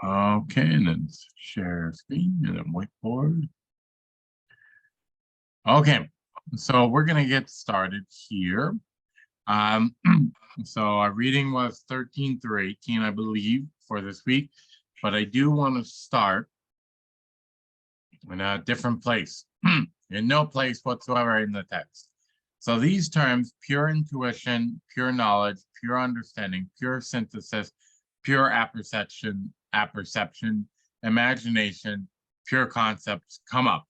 Okay, and then share screen and then whiteboard. Okay, so we're gonna get started here. So our reading was 13 through 18, I believe, for this week, but I do want to start in a different place, in no place whatsoever in the text. So these terms, pure intuition, pure knowledge, pure understanding, pure synthesis, pure apperception, imagination, pure concepts come up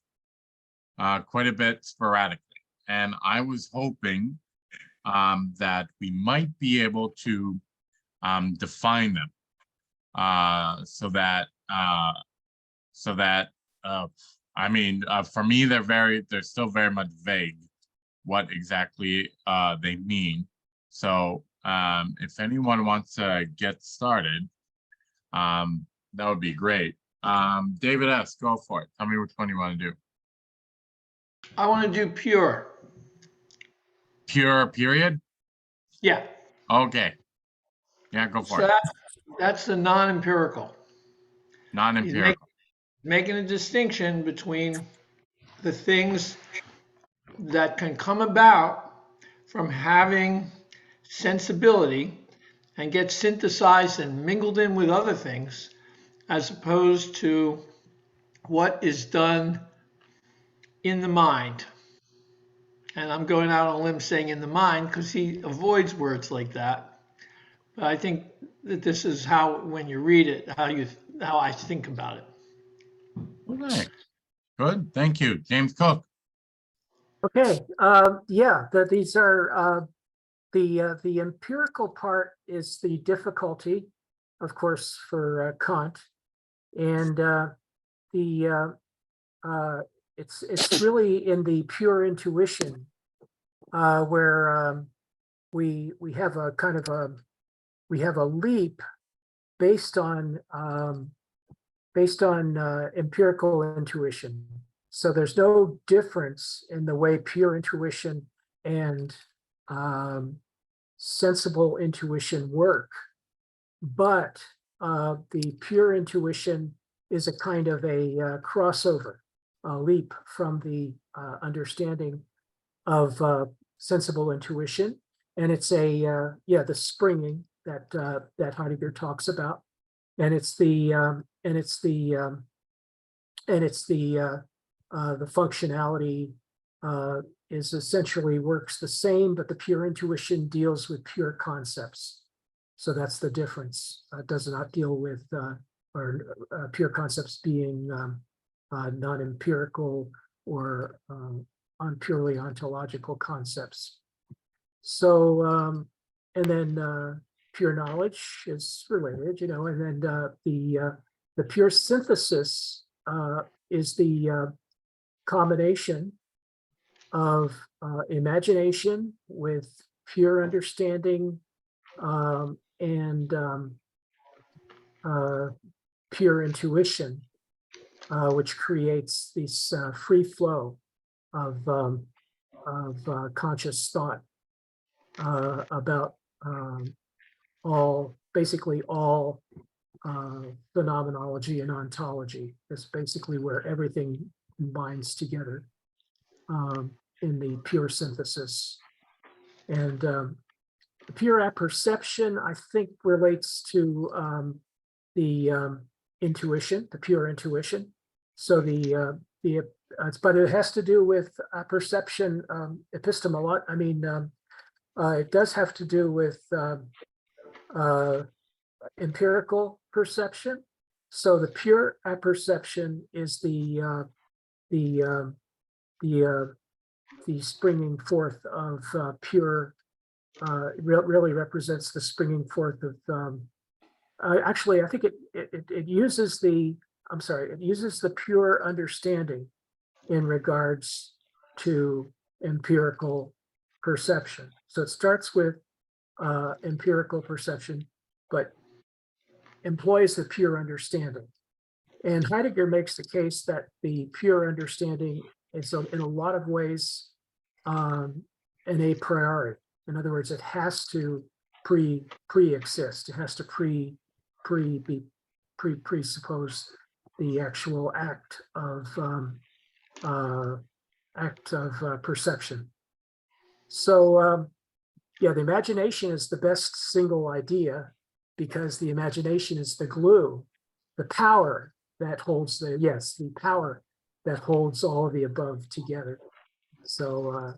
quite a bit sporadically. And I was hoping that we might be able to define them so that I mean, for me, they're still very much vague what exactly they mean. So if anyone wants to get started, that would be great. David S., go for it. Tell me which one you want to do. I want to do pure. Pure, period? Yeah. Okay. Yeah, go for So it. that's the non-empirical. Non-empirical. Making a distinction between the things that can come about from having sensibility and get synthesized and mingled in with other things, as opposed to what is done in the mind. And I'm going out on a limb saying in the mind because he avoids words like that. But I think that this is how, when you read it, how I think about it. Okay. Good. Thank you. James Cook. Okay. Yeah, these are the empirical part is the difficulty, of course, for Kant, and it's really in the pure intuition where we have a kind of a leap based on empirical intuition. So there's no difference in the way pure intuition and sensible intuition work, but the pure intuition is a kind of a crossover, a leap from the understanding of sensible intuition, and it's the springing that Heidegger talks about, and it's the functionality is essentially works the same, but the pure intuition deals with pure concepts. So that's the difference. It does not deal with pure concepts being non-empirical or on purely ontological concepts. So, and then pure knowledge is related, and then the pure synthesis is the combination of imagination with pure understanding and pure intuition, which creates this free flow of conscious thought about basically all phenomenology and ontology. That's basically where everything combines together in the pure synthesis. And the pure apperception, I think, relates to the intuition, the pure intuition. So but it has to do with perception, epistemology. I mean, it does have to do with empirical perception. So the pure apperception is the springing forth of pure. Really represents the springing forth of. Actually, I think it uses the. I'm sorry. It uses the pure understanding in regards to empirical perception. So it starts with empirical perception, but employs the pure understanding. And Heidegger makes the case that the pure understanding is in a lot of ways an a priori. In other words, it has to pre-exist. It has to be presuppose the actual act of perception. So yeah, the imagination is the best single idea because the imagination is the glue, the power that holds the power that holds all of the above together. So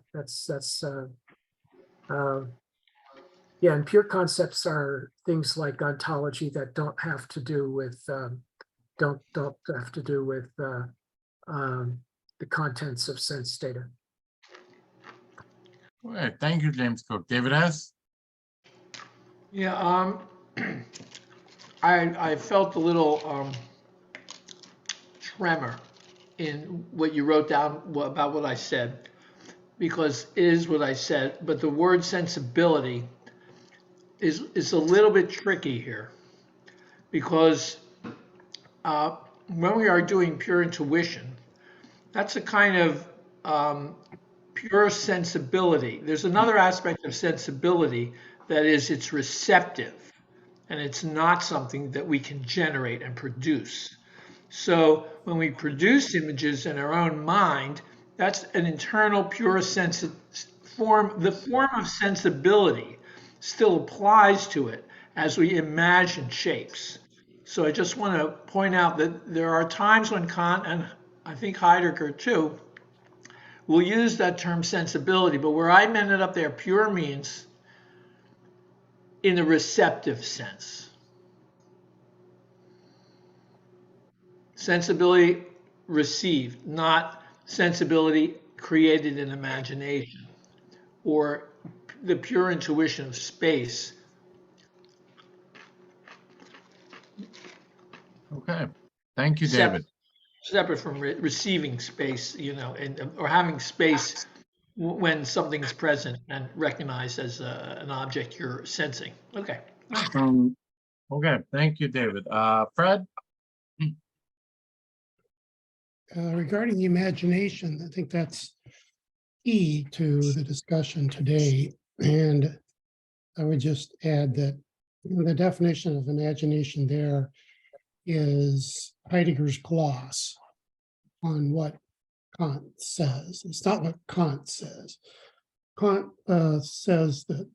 yeah, and pure concepts are things like ontology that don't have to do with the contents of sense data. All right, thank you, James Cook. David S. Yeah, I felt a little tremor in what you wrote down about what I said, because it is what I said, but the word sensibility is a little bit tricky here, because when we are doing pure intuition, that's a kind of pure sensibility. There's another aspect of sensibility that is it's receptive, and it's not something that we can generate and produce. So when we produce images in our own mind, that's an internal pure form. The form of sensibility still applies to it as we imagine shapes. So I just want to point out that there are times when Kant, and I think Heidegger too, will use that term sensibility, but where I meant it up there, pure means in a receptive sense. Sensibility received, not sensibility created in imagination, or the pure intuition of space. Okay, thank you, David. Separate from receiving space, or having space when something's present and recognized as an object you're sensing. Okay. Okay, thank you, David. Fred? Regarding the imagination, I think that's key to the discussion today. And I would just add that the definition of imagination there is Heidegger's gloss on what Kant says. It's not what Kant says. Kant says that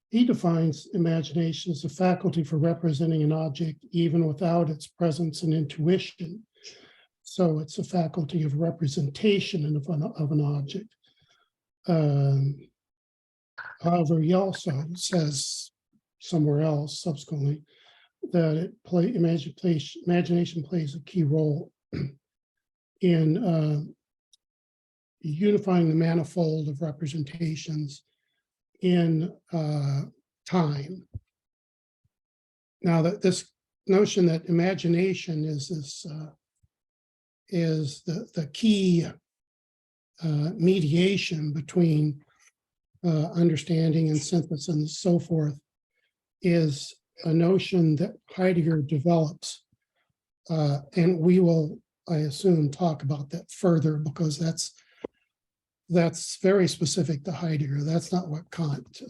he defines imagination as a faculty for representing an object even without its presence and intuition. So it's a faculty of representation of an object. However, he also says somewhere else subsequently that imagination plays a key role in unifying the manifold of representations in time. Now, that this notion that imagination is this is the key mediation between understanding and synthesis and so forth is a notion that Heidegger develops. And we will, I assume, talk about that further because that's very specific to Heidegger. That's not what Kant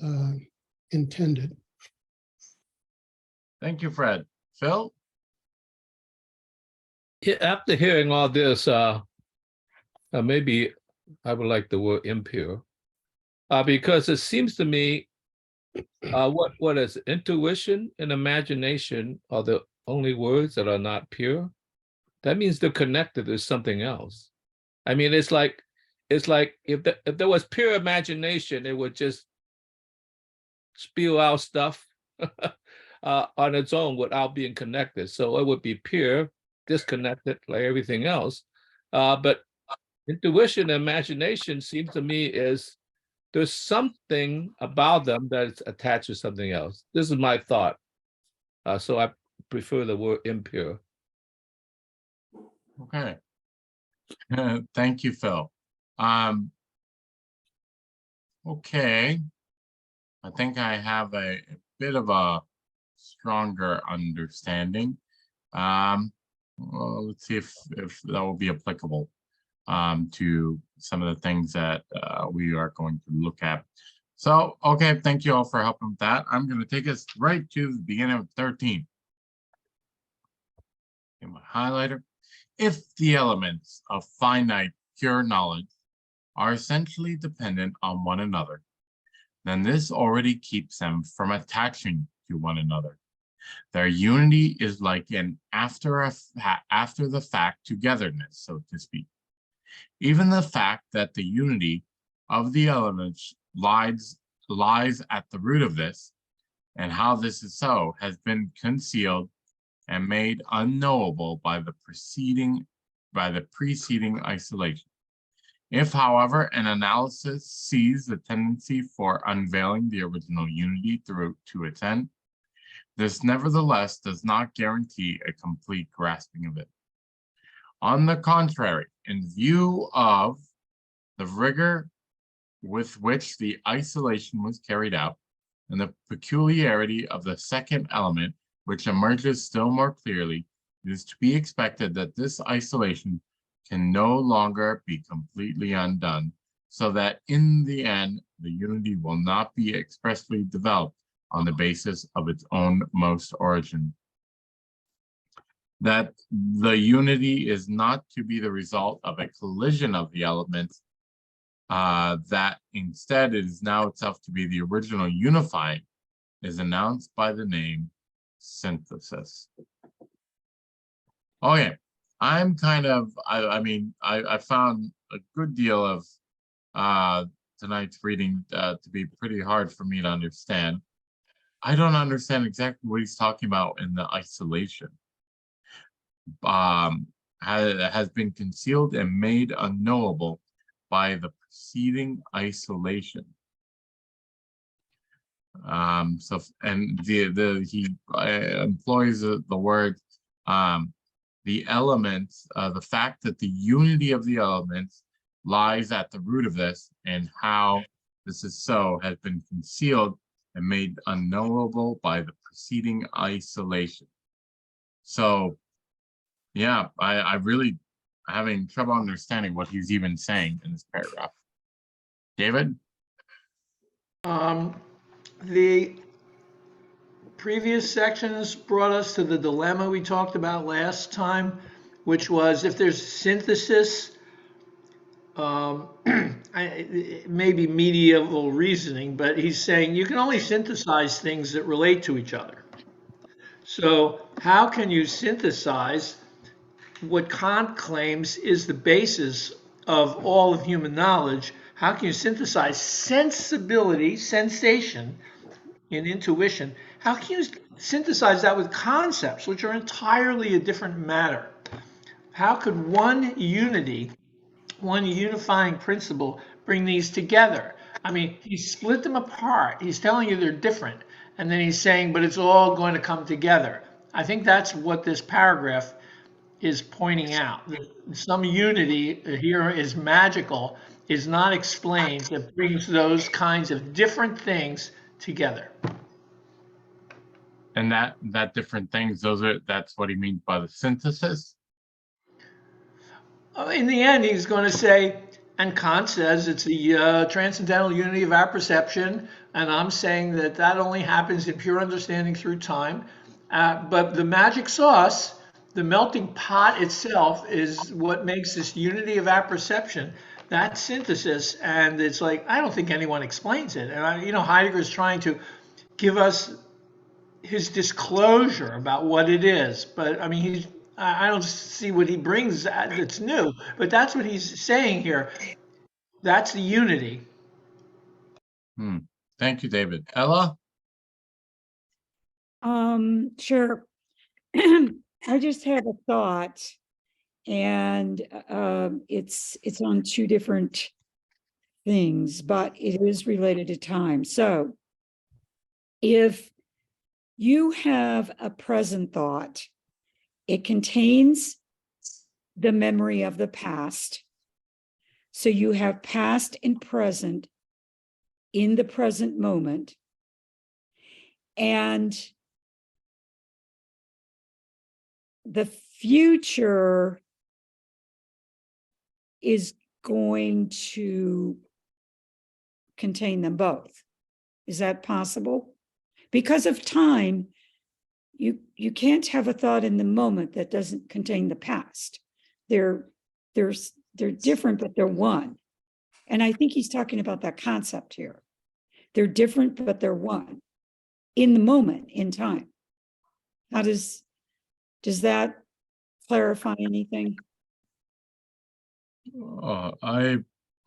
intended. Thank you, Fred. Phil? Yeah, after hearing all this, maybe I would like the word impure, because it seems to me what is intuition and imagination are the only words that are not pure. That means they're connected to something else. I mean, it's like if there was pure imagination, it would just spew out stuff on its own without being connected. So it would be pure, disconnected like everything else. But intuition and imagination seems to me is there's something about them that is attached to something else. This is my thought. So I prefer the word impure. Okay. Thank you, Phil. Okay. I think I have a bit of a stronger understanding. Well, let's see if that will be applicable to some of the things that we are going to look at. So, okay, thank you all for helping with that. I'm going to take us right to the beginning of 13. in my highlighter. If the elements of finite pure knowledge are essentially dependent on one another, then this already keeps them from attaching to one another. Their unity is like an after the fact togetherness, so to speak. Even the fact that the unity of the elements lies at the root of this, and how this is so, has been concealed and made unknowable by the preceding isolation. If, however, an analysis sees the tendency for unveiling the original unity through to its end, this nevertheless does not guarantee a complete grasping of it. On the contrary, in view of the rigor with which the isolation was carried out, and the peculiarity of the second element, which emerges still more clearly, it is to be expected that this isolation can no longer be completely undone, so that in the end, the unity will not be expressly developed on the basis of its own most origin. That the unity is not to be the result of a collision of the elements, that instead it is now itself to be the original unifying, is announced by the name synthesis. Okay, I'm kind of, I found a good deal of tonight's reading to be pretty hard for me to understand. I don't understand exactly what he's talking about in the isolation. Has been concealed and made unknowable by the preceding isolation. So, and he employs the word, the elements, the fact that the unity of the elements lies at the root of this, and how this is so has been concealed and made unknowable by the preceding isolation. So, yeah, I really having trouble understanding what he's even saying in this paragraph. David? The previous sections brought us to the dilemma we talked about last time, which was if there's synthesis, it may be medieval reasoning, but he's saying you can only synthesize things that relate to each other. So how can you synthesize what Kant claims is the basis of all of human knowledge? How can you synthesize sensibility, sensation, and intuition? How can you synthesize that with concepts, which are entirely a different matter? How could one unity, one unifying principle, bring these together? I mean, he split them apart. He's telling you they're different. And then he's saying, but it's all going to come together. I think that's what this paragraph is pointing out. Some unity here is magical, is not explained, that brings those kinds of different things together. And that different things, that's what he means by the synthesis. In the end, he's going to say, and Kant says it's the transcendental unity of our perception, and I'm saying that that only happens in pure understanding through time. But the magic sauce, the melting pot itself, is what makes this unity of our perception, that synthesis. And it's like, I don't think anyone explains it. And Heidegger is trying to give us his disclosure about what it is. But I mean, I don't see what he brings that's new, but that's what he's saying here. That's the unity. Thank you, David. Ella? Sure. I just have a thought, and it's on two different things, but it is related to time. So if you have a present thought, it contains the memory of the past. So you have past and present in the present moment. And the future is going to contain them both. Is that possible? Because of time, you can't have a thought in the moment that doesn't contain the past. They're different, but they're one. And I think he's talking about that concept here. They're different, but they're one in the moment in time. How does that clarify anything? I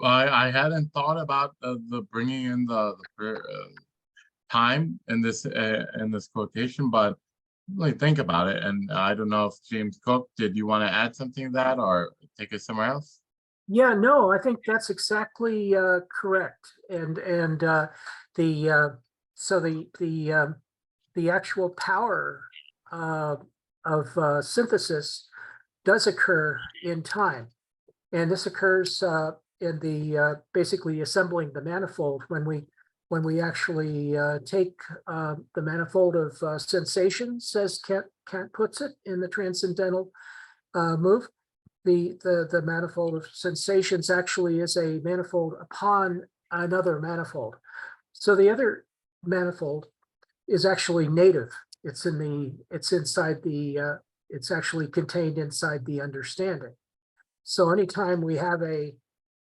hadn't thought about the bringing in the time in this quotation, but really think about it. And I don't know if James Cook, did you want to add something to that or take it somewhere else? Yeah, no, I think that's exactly correct. And so the actual power of synthesis does occur in time, and this occurs in the basically assembling the manifold when we actually take the manifold of sensations, as Kant puts it in the transcendental move. The manifold of sensations actually is a manifold upon another manifold. So the other manifold is actually native. It's actually contained inside the understanding. So anytime we have a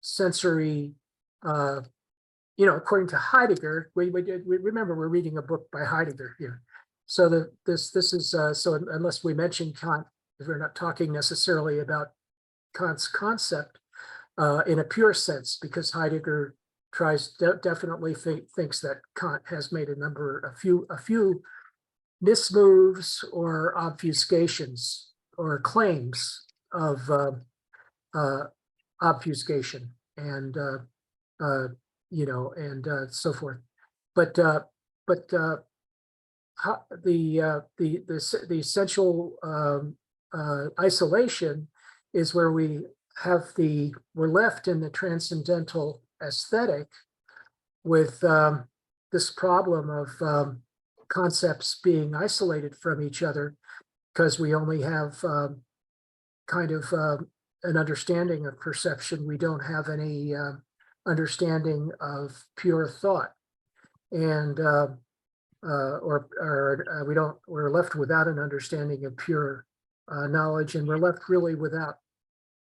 sensory, according to Heidegger, we remember we're reading a book by Heidegger here. So this is so unless we mention Kant, we're not talking necessarily about Kant's concept in a pure sense, because Heidegger definitely thinks that Kant has made a few mismoves or obfuscations or claims of obfuscation and so forth. But the essential isolation is where we're left in the transcendental aesthetic with this problem of concepts being isolated from each other, because we only have kind of an understanding of perception. We don't have any understanding of pure thought, and we're left without an understanding of pure knowledge, and we're left really without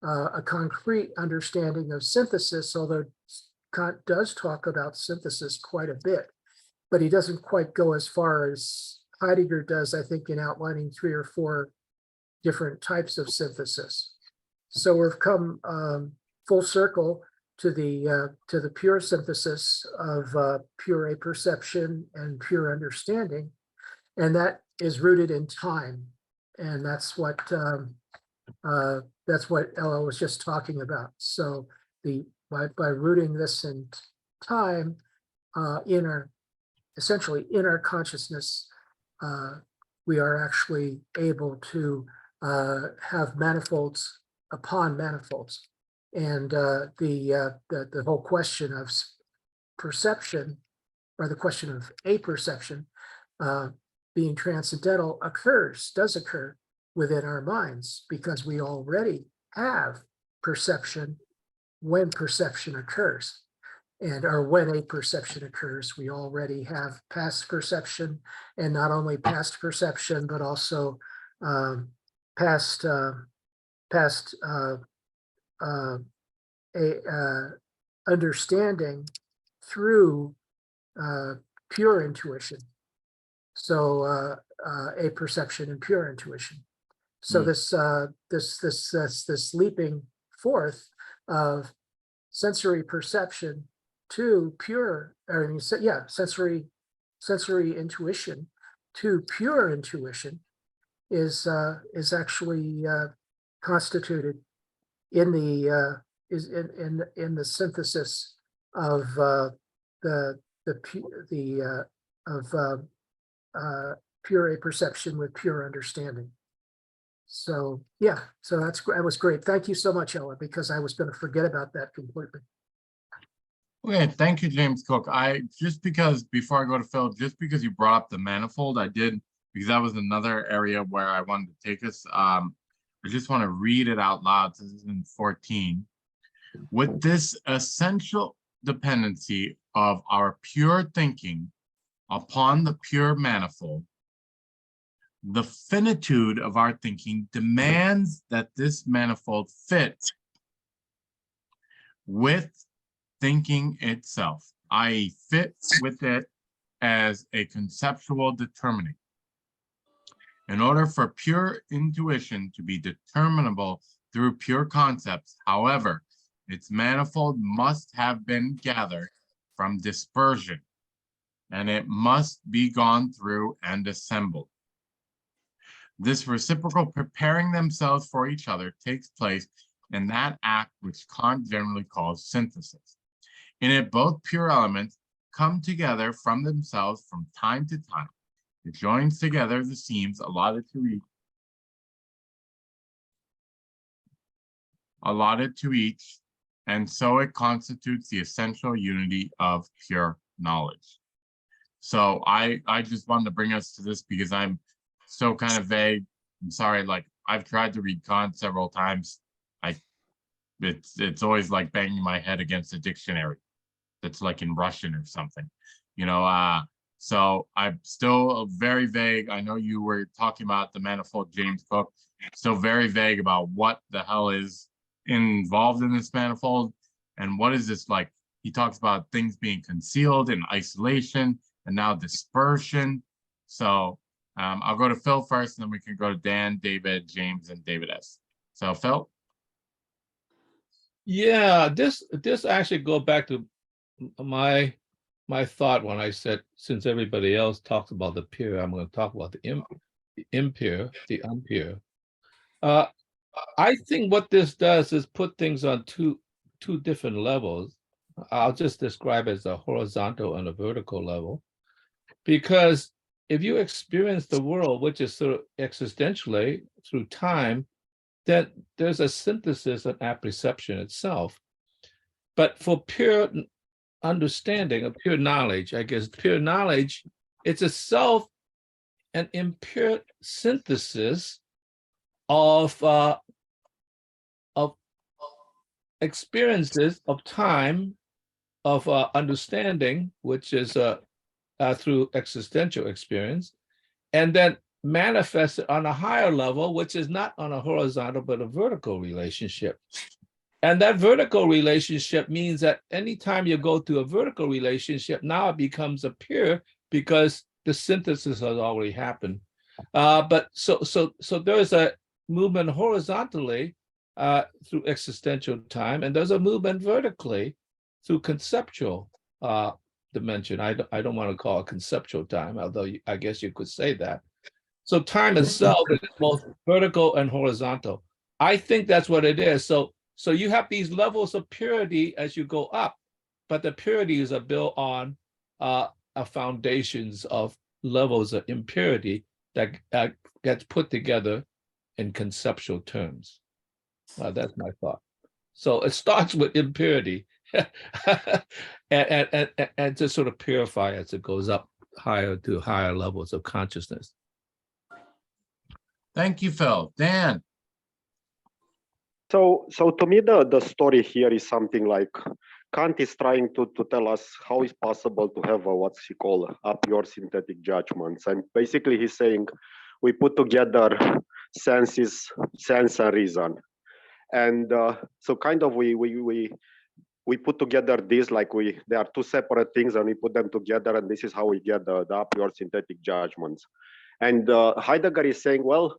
a concrete understanding of synthesis, although Kant does talk about synthesis quite a bit, but he doesn't quite go as far as Heidegger does, I think, in outlining 3 or 4 different types of synthesis. So we've come full circle to the pure synthesis of pure apperception and pure understanding, and that is rooted in time, and that's what Ella was just talking about. So by rooting this in time, essentially in our consciousness, we are actually able to have manifolds upon manifolds. And the whole question of perception, or the question of apperception being transcendental, does occur within our minds, because we already have perception when perception occurs. Or when a perception occurs, we already have past perception, and not only past perception, but also past understanding through pure intuition. So a perception and pure intuition. So this leaping forth of sensory perception to pure, sensory intuition to pure intuition is actually constituted in the synthesis of pure apperception with pure understanding. So yeah, so that was great. Thank you so much, Ella, because I was going to forget about that completely. Okay, thank you, James Cook. Before I go to Phil, just because you brought up the manifold, because that was another area where I wanted to take us. I just want to read it out loud. This is in 14. With this essential dependency of our pure thinking upon the pure manifold, The finitude of our thinking demands that this manifold fit with thinking itself, i.e., fit with it as a conceptual determining. In order for pure intuition to be determinable through pure concepts, however, its manifold must have been gathered from dispersion, and it must be gone through and assembled. This reciprocal preparing themselves for each other takes place in that act which Kant generally calls synthesis. In it, both pure elements come together from themselves from time to time. It joins together the seams allotted to each, and so it constitutes the essential unity of pure knowledge. So I just wanted to bring us to this because I'm so kind of vague. I'm sorry, like I've tried to read Kant several times. It's always like banging my head against a dictionary that's like in Russian or something, you know. So I'm still very vague. I know you were talking about the manifold James Cook, still very vague about what the hell is involved in this manifold and what is this like. He talks about things being concealed in isolation and now dispersion. So I'll go to Phil first, and then we can go to Dan, David, James, and David S. So Phil? Yeah, this actually go back to my thought when I said, since everybody else talks about the pure, I'm going to talk about the impure, the unpure. I think what this does is put things on two different levels. I'll just describe it as a horizontal and a vertical level, because if you experience the world, which is sort of existentially through time, then there's a synthesis and apperception itself. But for pure understanding of pure knowledge, I guess pure knowledge, it's itself an impure synthesis of experiences of time, of understanding, which is through existential experience, and then manifested on a higher level, which is not on a horizontal but a vertical relationship. And that vertical relationship means that anytime you go to a vertical relationship, now it becomes a pure because the synthesis has already happened. But so there's a movement horizontally through existential time, and there's a movement vertically through conceptual dimension. I don't want to call it conceptual time, although I guess you could say that. So time itself is both vertical and horizontal. I think that's what it is. So you have these levels of purity as you go up, but the purities are built on foundations of levels of impurity that gets put together in conceptual terms. That's my thought. So it starts with impurity and to sort of purify as it goes up higher to higher levels of consciousness. Thank you, Phil. Dan? So to me, the story here is something like Kant is trying to tell us how it's possible to have what's he call a pure synthetic judgments. And basically he's saying we put together sense and reason. And so kind of we put together this like they are two separate things and we put them together, and this is how we get the pure synthetic judgments. And Heidegger is saying, well,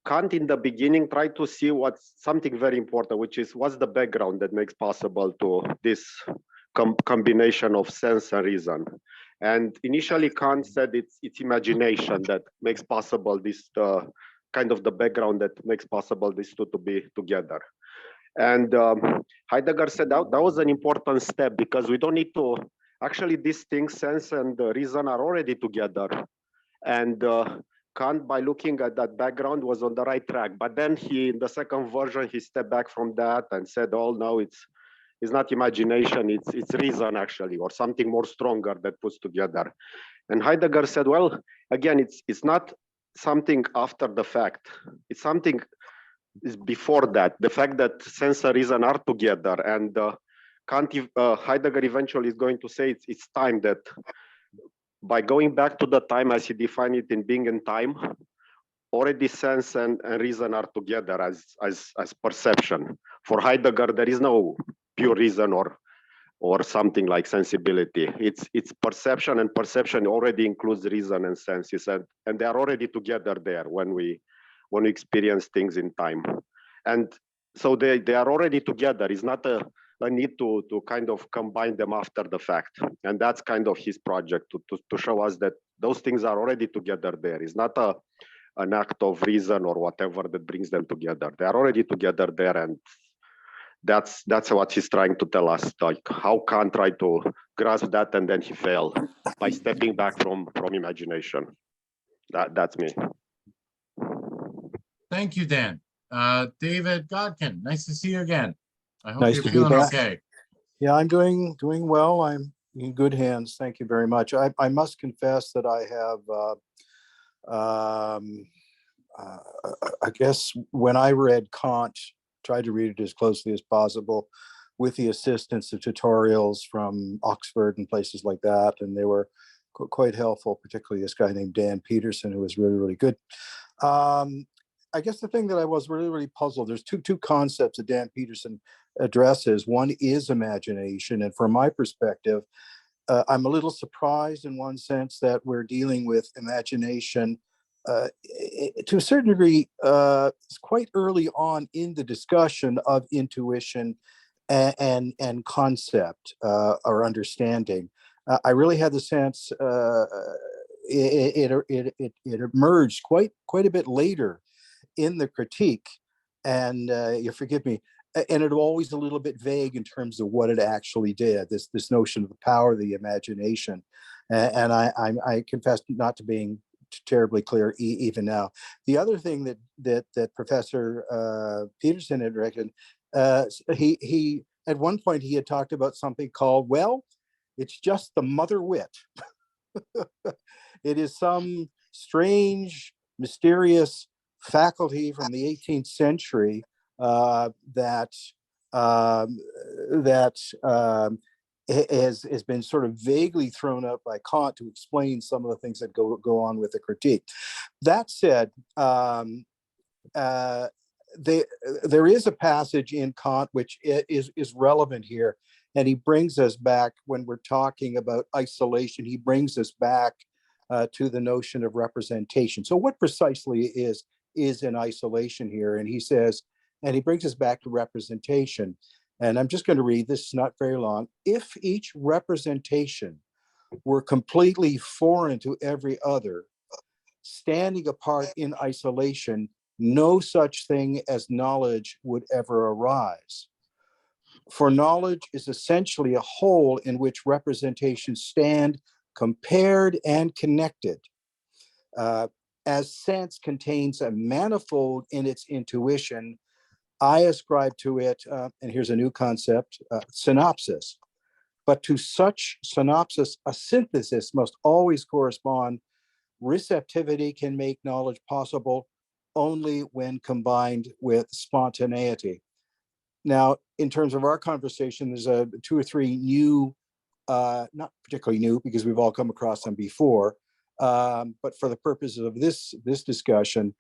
Kant in the beginning tried to see what's something very important, which is what's the background that makes possible to this combination of sense and reason. And initially Kant said it's imagination that makes possible this kind of the background that makes possible these two to be together. And Heidegger said that was an important step because we don't need to, actually these things, sense and reason are already together. And Kant, by looking at that background, was on the right track. But then in the second version, he stepped back from that and said, oh, no, it's not imagination, it's reason actually, or something more stronger that puts together. And Heidegger said, well, again, it's not something after the fact. It's something is before that, the fact that sense and reason are together. And Heidegger eventually is going to say it's time that by going back to the time as he defined it in Being and Time, already sense and reason are together as perception. For Heidegger, there is no pure reason or something like sensibility. It's perception, and perception already includes reason and senses, and they are already together there when we experience things in time. And so they are already together. It's not a need to kind of combine them after the fact. And that's kind of his project, to show us that those things are already together there. It's not an act of reason or whatever that brings them together. They are already together there, and that's what he's trying to tell us, like how Kant tried to grasp that and then he failed by stepping back from imagination. That's me. Thank you, Dan. David Godkin, nice to see you again. I hope Nice you're to be feeling back. okay. Yeah, I'm doing well. I'm in good hands. Thank you very much. I must confess that I have, I guess when I read Kant, tried to read it as closely as possible with the assistance of tutorials from Oxford and places like that. And they were quite helpful, particularly this guy named Dan Peterson, who was really, really good. I guess the thing that I was really, really puzzled, there's two concepts that Dan Peterson addresses. One is imagination. And from my perspective, I'm a little surprised in one sense that we're dealing with imagination to a certain degree. It's quite early on in the discussion of intuition and concept or understanding. I really had the sense it emerged quite a bit later in the critique, and you forgive me, and it always a little bit vague in terms of what it actually did. This notion of the power of the imagination, and I confess not to being terribly clear even now. The other thing that Professor Peterson had reckoned, he at one point he had talked about something called, well, it's just the mother wit. It is some strange, mysterious faculty from the 18th century that has been sort of vaguely thrown up by Kant to explain some of the things that go on with the critique. That said, there is a passage in Kant which is relevant here, and he brings us back when we're talking about isolation. He brings us back to the notion of representation. So what precisely is in isolation here? And he says, and he brings us back to representation. And I'm just going to read, this is not very long. If each representation were completely foreign to every other, standing apart in isolation, no such thing as knowledge would ever arise. For knowledge is essentially a whole in which representations stand compared and connected. As sense contains a manifold in its intuition, I ascribe to it, and here's a new concept, synopsis. But to such synopsis, a synthesis must always correspond. Receptivity can make knowledge possible only when combined with spontaneity. Now, in terms of our conversation, there's two or three new, not particularly new because we've all come across them before, but for the purposes of this discussion,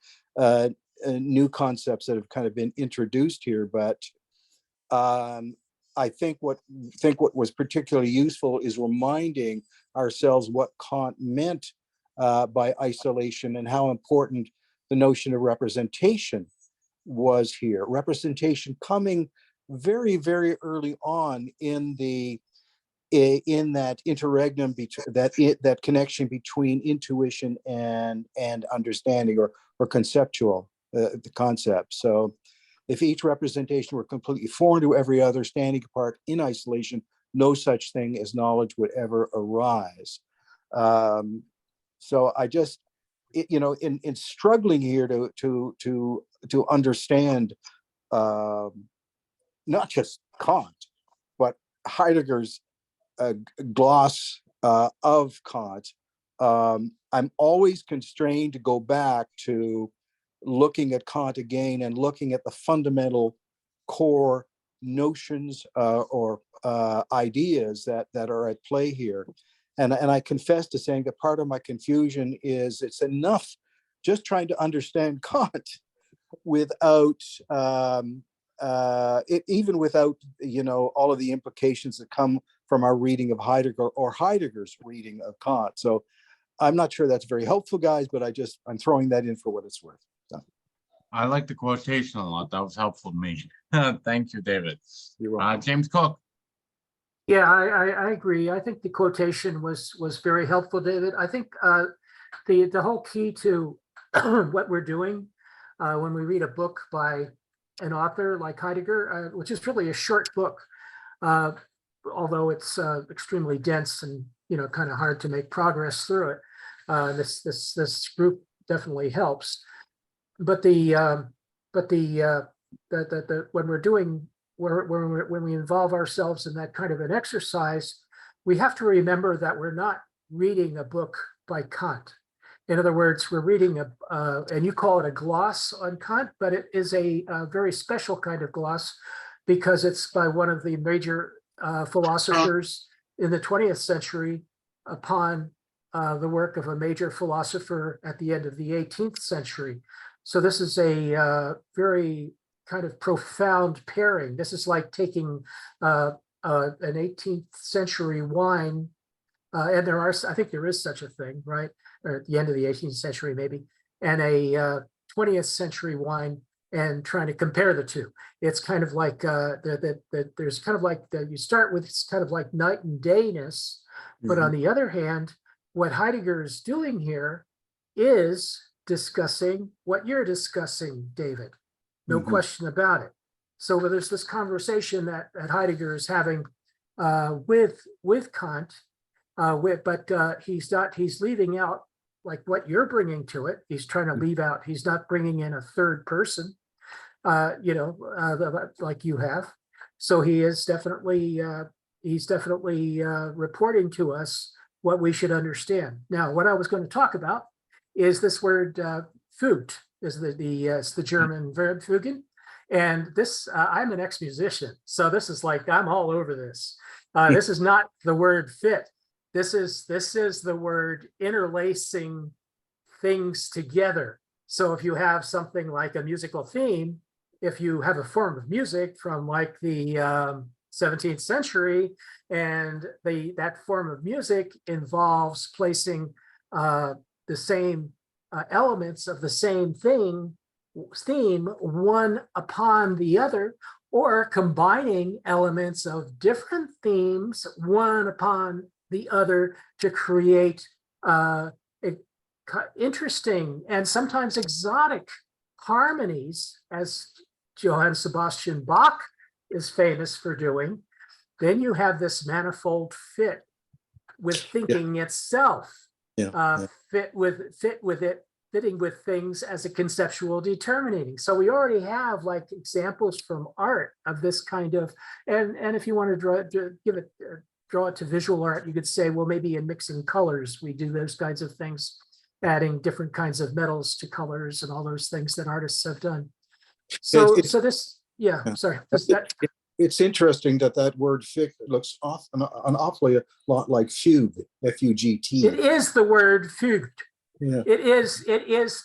new concepts that have kind of been introduced here. But I think what was particularly useful is reminding ourselves what Kant meant by isolation and how important the notion of representation was here. Representation coming very, very early on in that interregnum, that connection between intuition and understanding or conceptual, the concept. So if each representation were completely foreign to every other, standing apart in isolation, no such thing as knowledge would ever arise. So I just, in struggling here to understand not just Kant, but Heidegger's gloss of Kant, I'm always constrained to go back to looking at Kant again and looking at the fundamental core notions or ideas that are at play here. And I confess to saying that part of my confusion is it's enough just trying to understand Kant without even without, you know, all of the implications that come from our reading of Heidegger or Heidegger's reading of Kant. So I'm not sure that's very helpful, guys, but I'm throwing that in for what it's worth. So, I like the quotation a lot. That was helpful to me. Thank you, David. you're welcome. James Cook. Yeah, I agree. I think the quotation was very helpful, David. I think the whole key to what we're doing when we read a book by an author like Heidegger, which is really a short book, although it's extremely dense and, you know, kind of hard to make progress through it. This group definitely helps. But when we're doing when we involve ourselves in that kind of an exercise, we have to remember that we're not reading a book by Kant. In other words, we're reading and you call it a gloss on Kant, but it is a very special kind of gloss because it's by one of the major philosophers in the 20th century upon the work of a major philosopher at the end of the 18th century. So this is a very kind of profound pairing. This is like taking an 18th century wine, and I think there is such a thing, right? Or at the end of the 18th century, maybe, and a 20th century wine, and trying to compare the two. It's kind of like there's kind of like you start with, it's kind of like night and dayness, but on the other hand, what Heidegger is doing here is discussing what you're discussing, David. No question about it. So there's this conversation that Heidegger is having with Kant, but he's leaving out like what you're bringing to it. He's trying to leave out. He's not bringing in a third person, like you have. So he is definitely reporting to us what we should understand. Now, what I was going to talk about is this word "fügt." Is it's the German verb "fügen," and this I'm an ex-musician, so this is like I'm all over this. This is not the word "fit." This is the word interlacing things together. So if you have something like a musical theme, if you have a form of music from like the 17th century, and that form of music involves placing the same elements of the same theme one upon the other, or combining elements of different themes one upon the other to create interesting and sometimes exotic harmonies, as Johann Sebastian Bach is famous for doing, then you have this manifold fit with thinking itself. Fitting with things as a conceptual determining. So we already have like examples from art of this kind of, and if you want to draw it to visual art, you could say, well, maybe in mixing colors, we do those kinds of things, adding different kinds of metals to colors and all those things that artists have done. So, It's interesting that word "ficht" looks an awfully lot like fugue, F-U-G-T. It is the word "fügt." Yeah. It is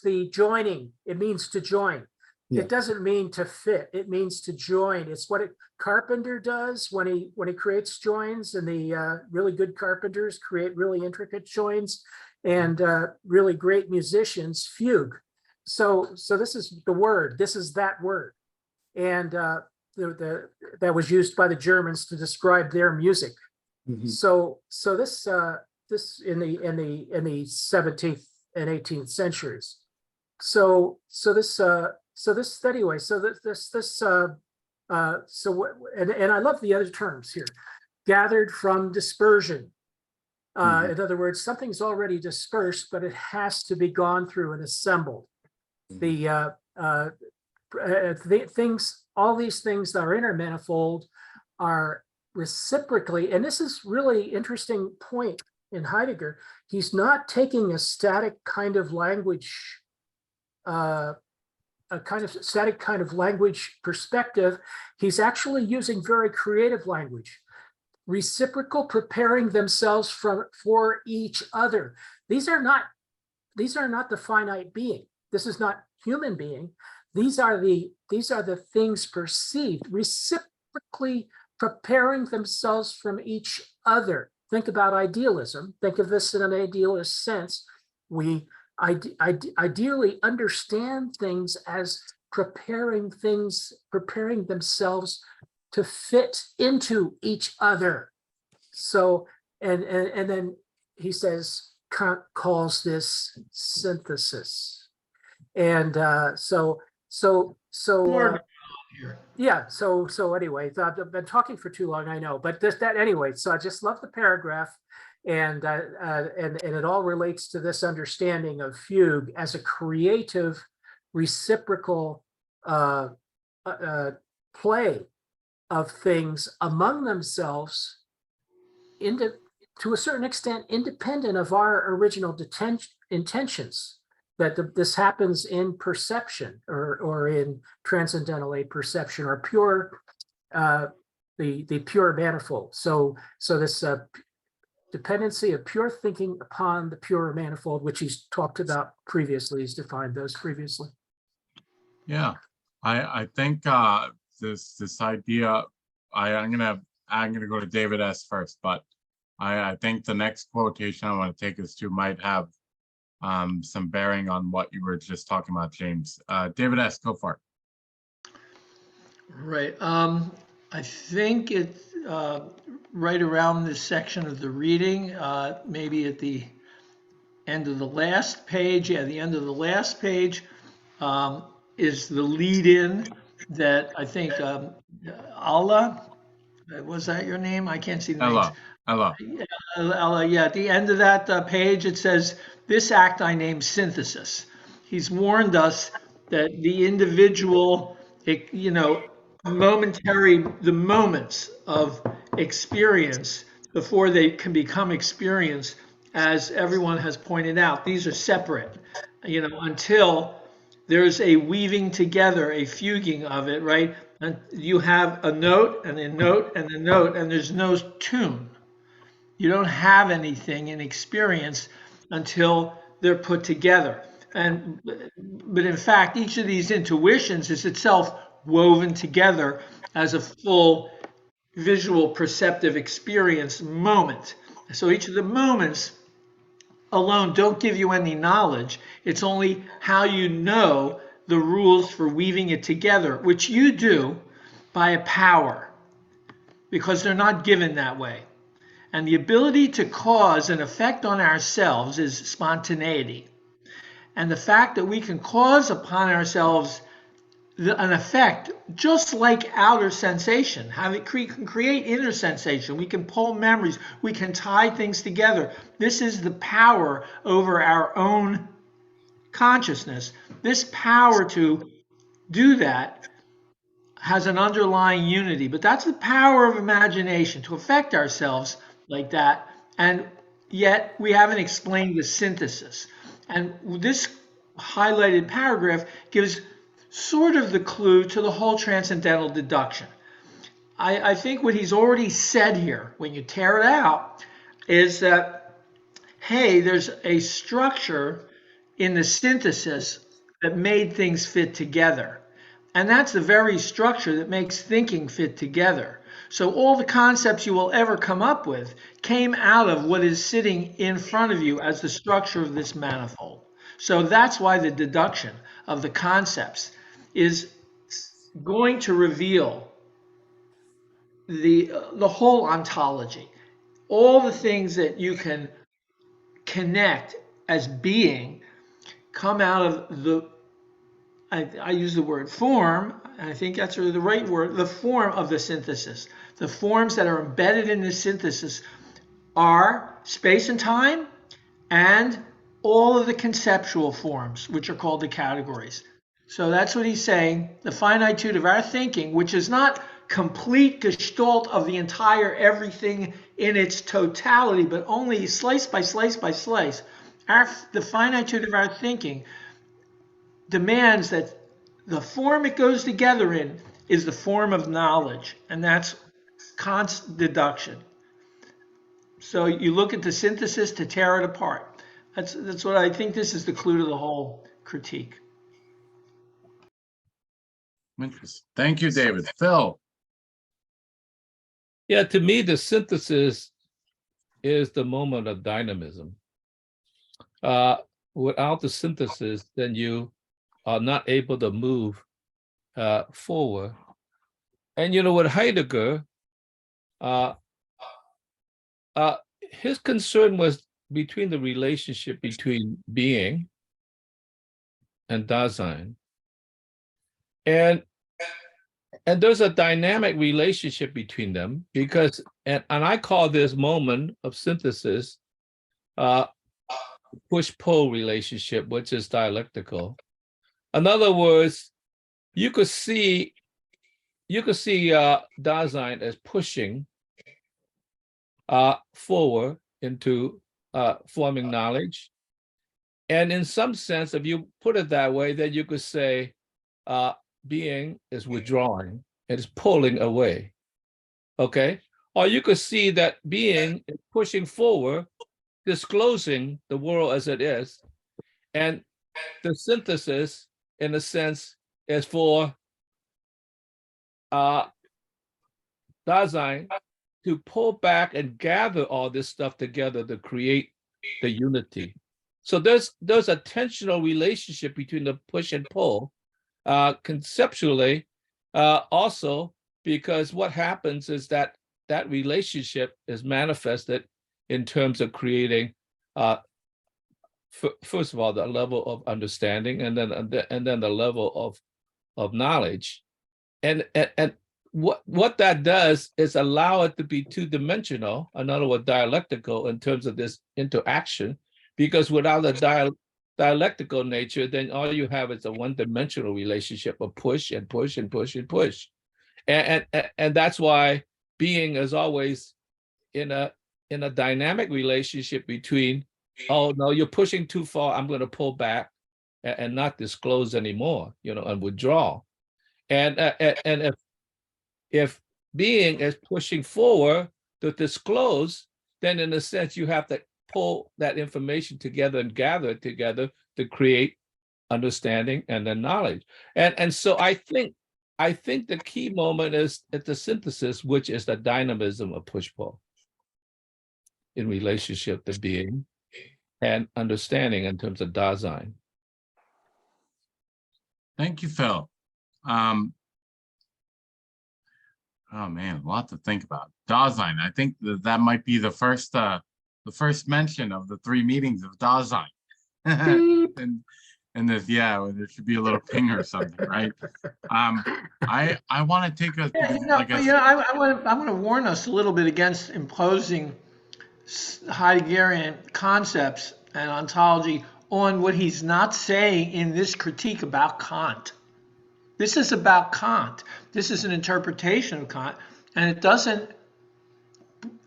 the joining. It means to join. Yeah. It doesn't mean to fit. It means to join. It's what Carpenter does when he creates joins, and the really good carpenters create really intricate joins, and really great musicians fugue. So this is the word. This is that word, and that was used by the Germans to describe their music. So this in the 17th and 18th centuries. So I love the other terms here. Gathered from dispersion. In other words, something's already dispersed, but it has to be gone through and assembled. All these things that are intermanifold are reciprocally, and this is really interesting point in Heidegger. He's not taking a static kind of language, language perspective. He's actually using very creative language, reciprocal, preparing themselves for each other. These are not the finite being. this is not human being. These are the things perceived, reciprocally preparing themselves from each other. Think about idealism. Think of this in an idealist sense. We ideally understand things as preparing themselves to fit into each other. So, and then he says, Kant calls this synthesis. And More here. yeah, so anyway, I've been talking for too long, I know, but that anyway, so I just love the paragraph, and it all relates to this understanding of fugue as a creative, reciprocal play of things among themselves, to a certain extent, independent of our original intentions. That this happens in perception or in transcendental perception or pure, the pure manifold. So this dependency of pure thinking upon the pure manifold, which he's talked about previously, he's defined those previously. Yeah, I think this idea, I'm gonna go to David S. first, but I think the next quotation I want to take us to might have some bearing on what you were just talking about, James. David S., go for it. Right. I think it's right around this section of the reading, maybe at the end of the last page. Yeah, the end of the last page is the lead-in that I think Allah, was that your name? I can't see the names. Hello. Yeah, at the end of that page, it says, "This act I name synthesis." He's warned us that the individual, the moments of experience before they can become experience, as everyone has pointed out, these are separate, until there's a weaving together, a fuging of it, right? And you have a note and a note and a note, and there's no tune. You don't have anything in experience until they're put together. But in fact, each of these intuitions is itself woven together as a full visual perceptive experience moment. So each of the moments alone don't give you any knowledge. It's only how you know the rules for weaving it together, which you do by a power, because they're not given that way. And the ability to cause an effect on ourselves is spontaneity. And the fact that we can cause upon ourselves an effect, just like outer sensation, can create inner sensation. We can pull memories. We can tie things together. This is the power over our own consciousness. This power to do that has an underlying unity, but that's the power of imagination to affect ourselves like that. And yet we haven't explained the synthesis. And this highlighted paragraph gives sort of the clue to the whole transcendental deduction. I think what he's already said here, when you tear it out, is that, hey, there's a structure in the synthesis that made things fit together. And that's the very structure that makes thinking fit together. So all the concepts you will ever come up with came out of what is sitting in front of you as the structure of this manifold. So that's why the deduction of the concepts is going to reveal the whole ontology. All the things that you can connect as being come out of I use the word form, and I think that's really the right word, the form of the synthesis. The forms that are embedded in this synthesis are space and time and all of the conceptual forms, which are called the categories. So that's what he's saying. The finitude of our thinking, which is not complete gestalt of the entire everything in its totality, but only slice by slice by slice. The finitude of our thinking demands that the form it goes together in is the form of knowledge, and that's Kant's deduction. So you look at the synthesis to tear it apart. That's what I think. This is the clue to the whole critique. Interesting. Thank you, David. Phil. Yeah, to me, the synthesis is the moment of dynamism. Without the synthesis, then you are not able to move forward. And with Heidegger, his concern was between the relationship between being and Dasein. And there's a dynamic relationship between them because, and I call this moment of synthesis push-pull relationship, which is dialectical. In other words, you could see Dasein as pushing forward into forming knowledge. And in some sense, if you put it that way, then you could say being is withdrawing, it is pulling away, okay? Or you could see that being is pushing forward, disclosing the world as it is, and the synthesis, in a sense, is for Dasein to pull back and gather all this stuff together to create the unity. So there's a tensional relationship between the push and pull, conceptually, also because what happens is that relationship is manifested in terms of creating, first of all, the level of understanding, and then the level of knowledge, and what that does is allow it to be two-dimensional, in other words, dialectical in terms of this interaction, because without a dialectical nature, then all you have is a one-dimensional relationship of push and push and push and push. And that's why being is always in a dynamic relationship between, oh, no, you're pushing too far, I'm going to pull back and not disclose anymore, and withdraw. And if being is pushing forward to disclose, then in a sense, you have to pull that information together and gather it together to create understanding and then knowledge. And so I think the key moment is at the synthesis, which is the dynamism of push-pull in relationship to being and understanding in terms of Dasein. Thank you, Phil. Oh man, a lot to think about. Dasein. I think that might be the first mention of the 3 meetings of Dasein. and this, yeah, there should be a little ping or something, right? I want to take a I want to warn us a little bit against imposing Heideggerian concepts and ontology on what he's not saying in this critique about Kant. This is about Kant. This is an interpretation of Kant, and it doesn't,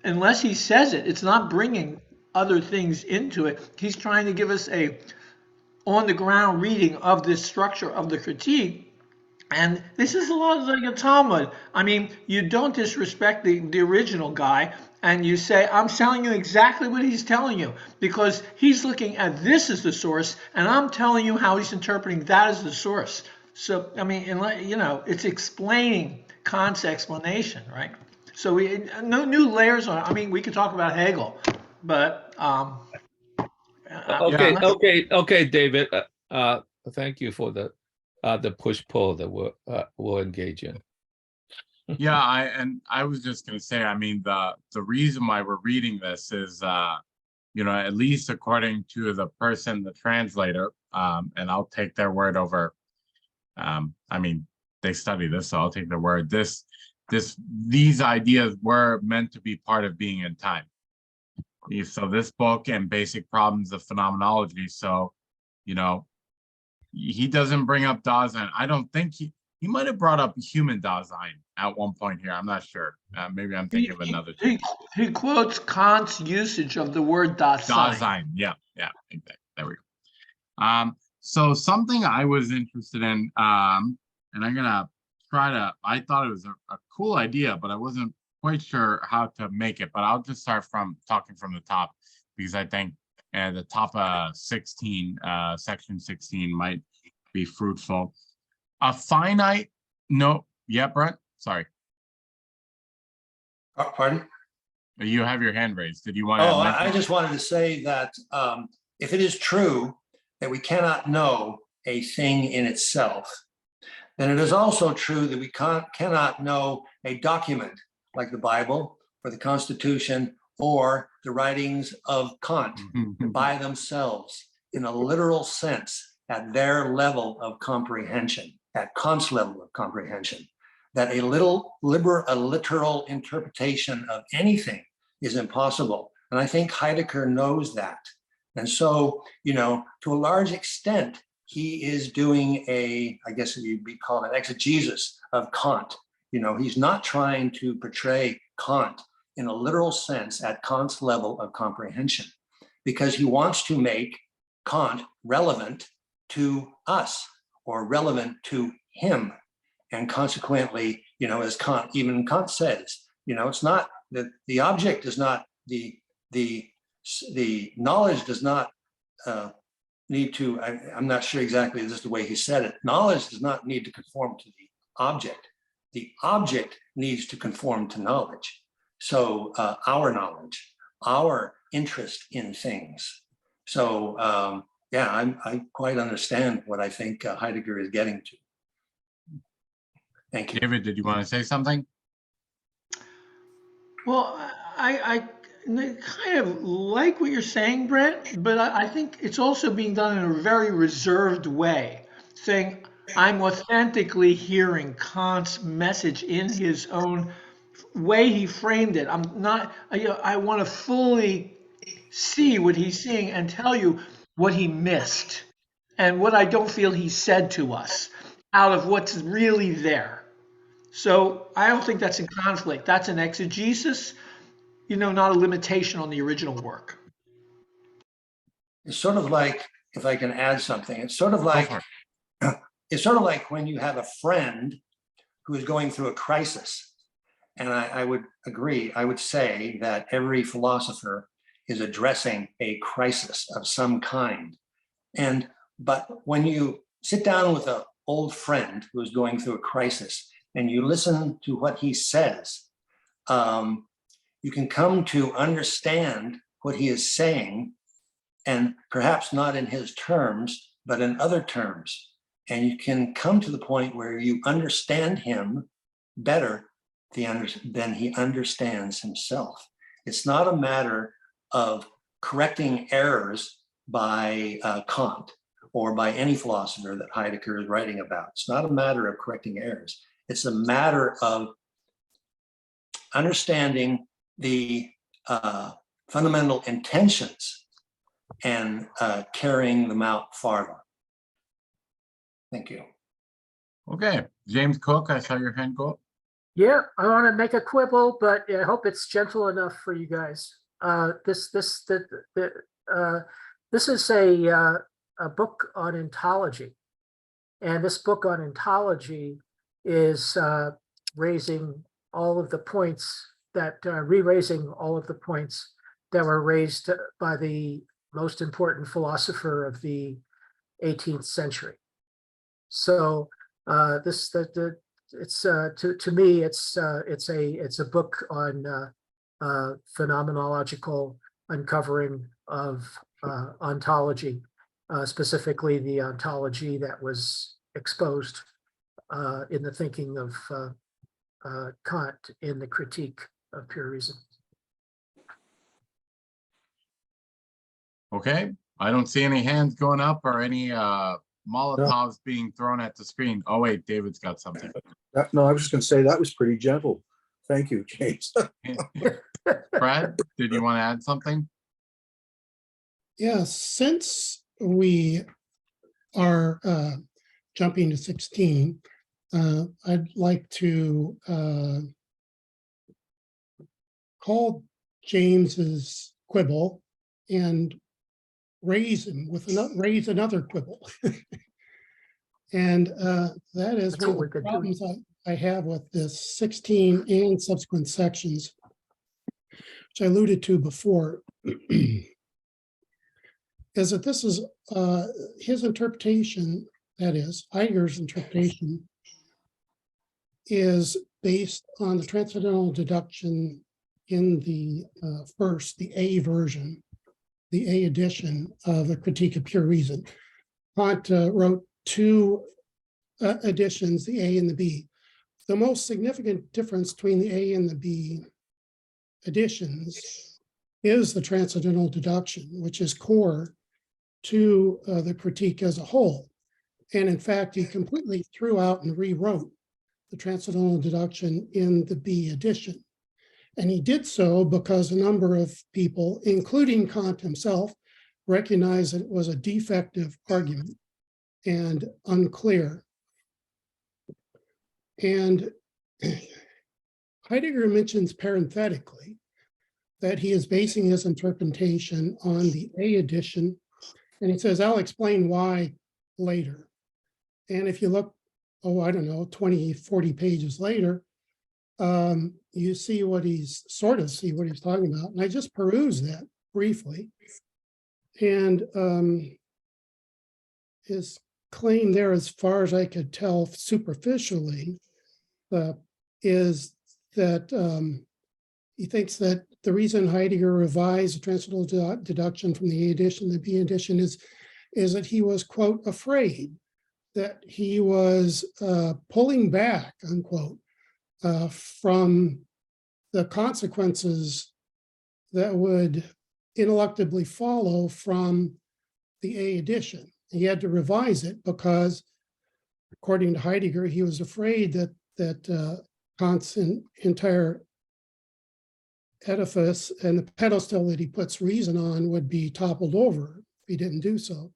unless he says it, it's not bringing other things into it. He's trying to give us a on-the-ground reading of this structure of the critique, and this is a lot like a Talmud. I mean, you don't disrespect the original guy, and you say, I'm telling you exactly what he's telling you, because he's looking at this as the source, and I'm telling you how he's interpreting that as the source. So, I mean, it's explaining Kant's explanation, right? So no new layers on it. I mean, we could talk about Hegel, but Okay, David. Thank you for the push-pull that we'll engage in. Yeah, I was just going to say, I mean, the reason why we're reading this is, at least according to the person, the translator, and I'll take their word over. I mean, they study this, so I'll take their word. These ideas were meant to be part of being in time. So this book and Basic Problems of Phenomenology. So, he doesn't bring up Dasein. I don't think he might have brought up human Dasein at one point here. I'm not sure. Maybe I'm thinking of another. He quotes Kant's usage of the word Dasein. Dasein. Yeah, exactly. There we go. So something I was interested in, and I'm gonna I thought it was a cool idea, but I wasn't quite sure how to make it. But I'll just start from talking from the top, because I think and the top of 16, section 16 might be fruitful. A finite, no, yeah, Brent, sorry. Pardon? You have your hand raised. Did you want Oh, to I mention? just wanted to say that if it is true that we cannot know a thing in itself, then it is also true that we cannot know a document like the Bible or the Constitution or the writings of Kant by themselves in a literal sense at their level of comprehension, at Kant's level of comprehension, that a literal interpretation of anything is impossible. And I think Heidegger knows that. And so, you know, to a large extent, he is doing I guess you'd be calling an exegesis of Kant. You know, he's not trying to portray Kant in a literal sense at Kant's level of comprehension, because he wants to make Kant relevant to us or relevant to him. And consequently, you know, as even Kant says, you know, it's not that the object is not the knowledge does not need to, I'm not sure exactly this is the way he said it. Knowledge does not need to conform to the object. The object needs to conform to knowledge. So our knowledge, our interest in things. So yeah, I quite understand what I think Heidegger is getting to. Thank you. David, did you want to say something? Well, I kind of like what you're saying, Brent, but I think it's also being done in a very reserved way, saying I'm authentically hearing Kant's message in his own way he framed it. I'm not, I want to fully see what he's seeing and tell you what he missed and what I don't feel he said to us out of what's really there. So I don't think that's in conflict. That's an exegesis, you know, not a limitation on the original work. It's sort of like, if I can add something, it's sort of Go like, for it. it's sort of like when you have a friend who is going through a crisis. And I would agree, I would say that every philosopher is addressing a crisis of some kind. But when you sit down with an old friend who is going through a crisis and you listen to what he says, you can come to understand what he is saying, and perhaps not in his terms, but in other terms. And you can come to the point where you understand him better than he understands himself. It's not a matter of correcting errors by Kant or by any philosopher that Heidegger is writing about. It's not a matter of correcting errors. It's a matter of understanding the fundamental intentions and carrying them out farther. Thank you. Okay, James Cook, I saw your hand go up. Yeah, I want to make a quibble, but I hope it's gentle enough for you guys. This is a book on ontology, and this book on ontology is raising all of the points that re-raising all of the points that were raised by the most important philosopher of the 18th century. So it's to me it's a book on phenomenological uncovering of ontology, specifically the ontology that was exposed in the thinking of Kant in the Critique of Pure Reason. Okay, I don't see any hands going up or any Molotovs being thrown at the screen. Oh wait, David's got something. No, I was just going to say that was pretty gentle. Thank you, James. Brad, did you want to add something? Yeah, since we are jumping to 16, I'd like to call James's quibble and raise another quibble. And that is That's one what of the we've been doing. problems I have with this 16 and subsequent sections, which I alluded to before. is that this is his interpretation, that is, Heidegger's interpretation, is based on the transcendental deduction in the the A version, the A edition of the Critique of Pure Reason. Kant wrote two editions, the A and the B. The most significant difference between the A and the B editions is the transcendental deduction, which is core to the critique as a whole. And in fact, he completely threw out and rewrote the transcendental deduction in the B edition. And he did so because a number of people, including Kant himself, recognized that it was a defective argument and unclear. And Heidegger mentions parenthetically that he is basing his interpretation on the A edition. And he says, I'll explain why later. And if you look, I don't know, 20, 40 pages later, you see what he's talking about. And I just perused that briefly. And his claim there, as far as I could tell superficially, is that he thinks that the reason Heidegger revised the transcendental deduction from the A edition to the B edition is that he was, quote, afraid that he was pulling back, unquote, from the consequences that would ineluctably follow from the A edition. He had to revise it because, according to Heidegger, he was afraid that Kant's entire edifice and the pedestal that he puts reason on would be toppled over if he didn't do so.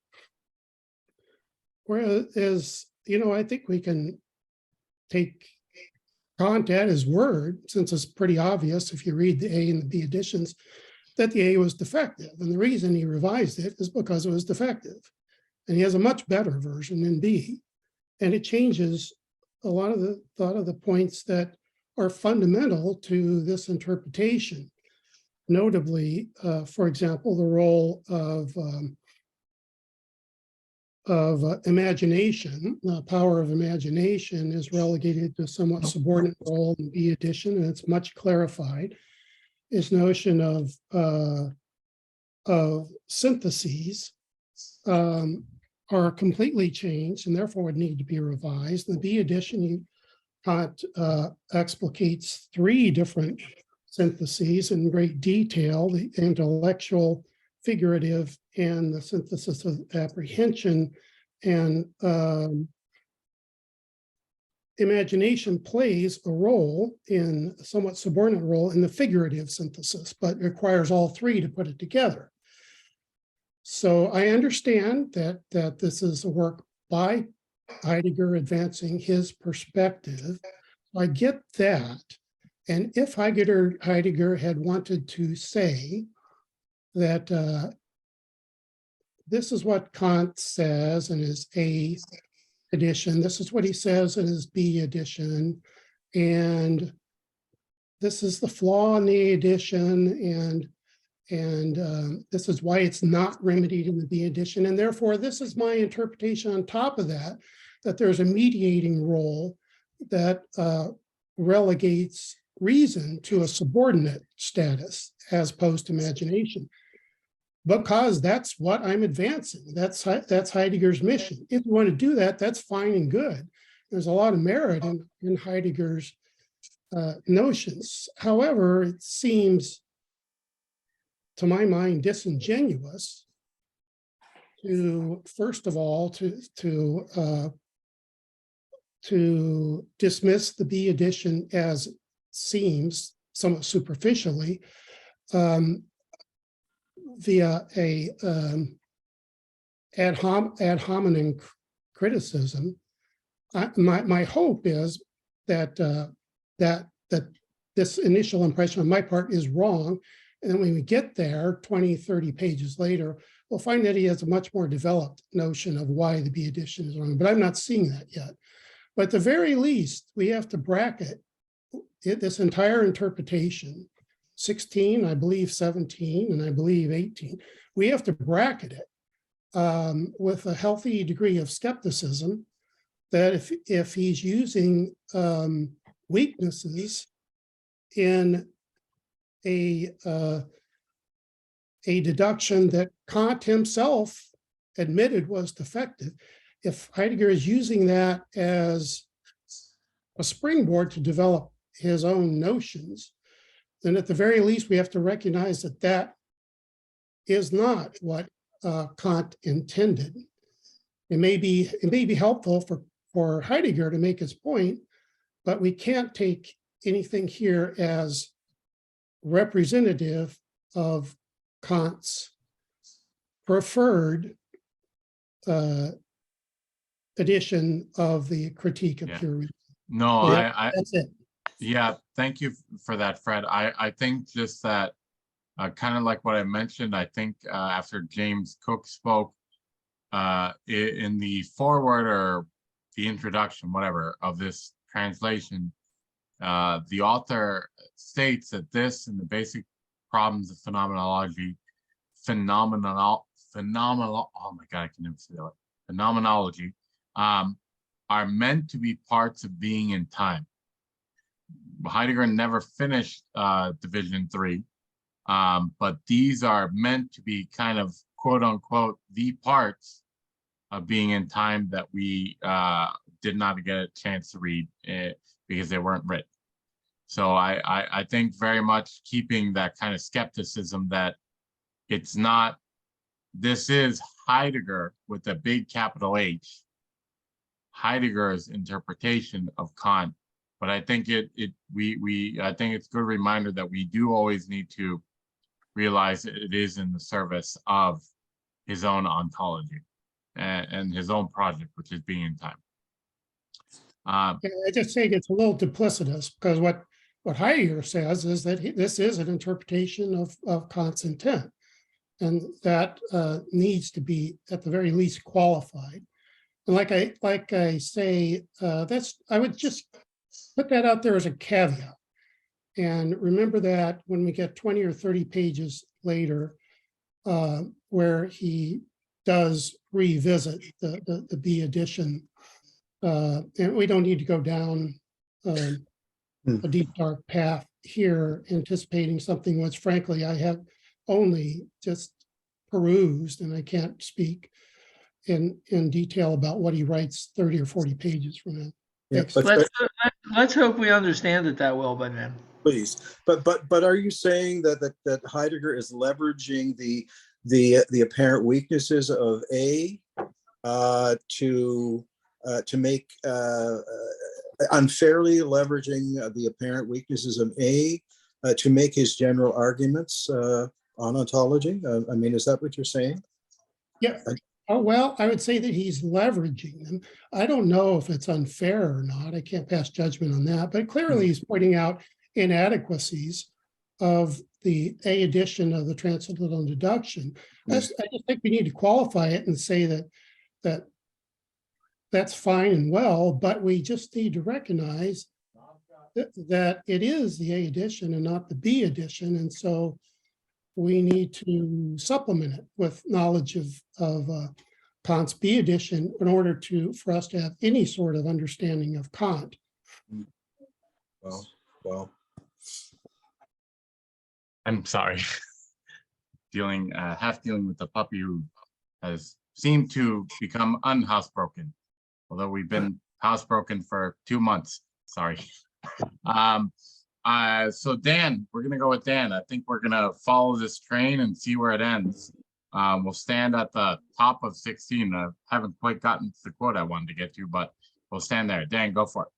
Whereas, I think we can take Kant at his word, since it's pretty obvious if you read the A and the B editions, that the A was defective. And the reason he revised it is because it was defective. And he has a much better version in B. And it changes a lot of the points that are fundamental to this interpretation. Notably, for example, the role of imagination, the power of imagination is relegated to a somewhat subordinate role in B edition, and it's much clarified. His notion of syntheses are completely changed and therefore would need to be revised. In the B edition, Kant explicates three different syntheses in great detail: the intellectual, figurative, and the synthesis of apprehension. And imagination plays a role, a somewhat subordinate role, in the figurative synthesis, but requires all three to put it together. So I understand that this is a work by Heidegger advancing his perspective. I get that. And if Heidegger had wanted to say that this is what Kant says in his A edition, this is what he says in his B edition, and this is the flaw in the A edition, and this is why it's not remedied in the B edition, and therefore this is my interpretation on top of that, that there's a mediating role that relegates reason to a subordinate status as opposed to imagination. Because that's what I'm advancing. That's Heidegger's mission. If you want to do that, that's fine and good. There's a lot of merit in Heidegger's notions. However, it seems, to my mind, disingenuous to, first of all, to dismiss the B edition as it seems, somewhat superficially, via a ad hominem criticism. My hope is that this initial impression on my part is wrong. And then when we get there, 20, 30 pages later, we'll find that he has a much more developed notion of why the B edition is wrong, but I'm not seeing that yet. But at the very least, we have to bracket this entire interpretation, 16, I believe 17, and I believe 18. We have to bracket it with a healthy degree of skepticism that if he's using weaknesses in a deduction that Kant himself admitted was defective, if Heidegger is using that as a springboard to develop his own notions, then at the very least, we have to recognize that that is not what Kant intended. It may be helpful for Heidegger to make his point, but we can't take anything here as representative of Kant's preferred edition of the Critique of Yeah. Pure Reason. No, I That's it. yeah, thank you for that, Fred. I think just that kind of like what I mentioned, I think after James Cook spoke in the foreword or the introduction, whatever, of this translation, the author states that this and the basic problems of phenomenology, oh my God, I can never say that word, phenomenology, are meant to be parts of being in time. Heidegger never finished Division 3, but these are meant to be kind of quote unquote the parts of being in time that we did not get a chance to read because they weren't written. So I think very much keeping that kind of skepticism that it's not, this is Heidegger with a big capital H, Heidegger's interpretation of Kant. But I think I think it's a good reminder that we do always need to realize that it is in the service of his own ontology and his own project, which is being in time. I just think it's a little duplicitous because what Heidegger says is that this is an interpretation of Kant's intent, and that needs to be at the very least qualified. And like I say, I would just put that out there as a caveat. And remember that when we get 20 or 30 pages later, where he does revisit the B edition, and we don't need to go down a deep, dark path here, anticipating something which frankly I have only just perused, and I can't speak in detail about what he writes 30 or 40 pages from now. Yeah, Let's hope we understand it that well by then. please. But are you saying that Heidegger is leveraging the apparent weaknesses of A to make unfairly leveraging the apparent weaknesses of A to make his general arguments on ontology? I mean, is that what you're saying? Yeah. Oh, well, I would say that he's leveraging them. I don't know if it's unfair or not. I can't pass judgment on that, but clearly he's pointing out inadequacies of the A edition of the transcendental deduction. I just think we need to qualify it and say that that's fine and well, but we just need to recognize that it is the A edition and not the B edition. And so we need to supplement it with knowledge of Kant's B edition in order for us to have any sort of understanding of Kant. Well. I'm sorry. Half dealing with the puppy who has seemed to become unhousebroken, although we've been housebroken for 2 months. Sorry. So Dan, we're gonna go with Dan. I think we're gonna follow this train and see where it ends. We'll stand at the top of 16. I haven't quite gotten to the quote I wanted to get to, but we'll stand there. Dan, go for it.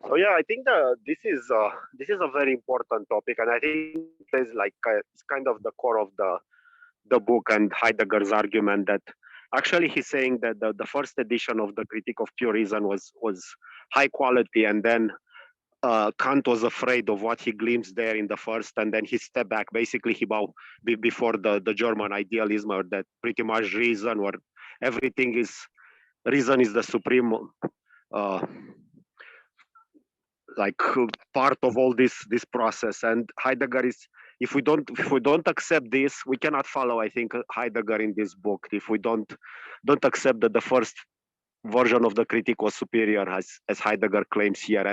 So yeah, I think this is a very important topic, and I think there's it's kind of the core of the book and Heidegger's argument that actually he's saying that the first edition of the Critique of Pure Reason was high quality, and then Kant was afraid of what he glimpsed there in the first, and then he stepped back. Basically, he bowed before the German idealism, or that pretty much reason, or everything is reason is the supreme part of all this process. And Heidegger if we don't accept this, we cannot follow, I think, Heidegger in this book. If we don't accept that the first version of the critique was superior, as Heidegger claims here.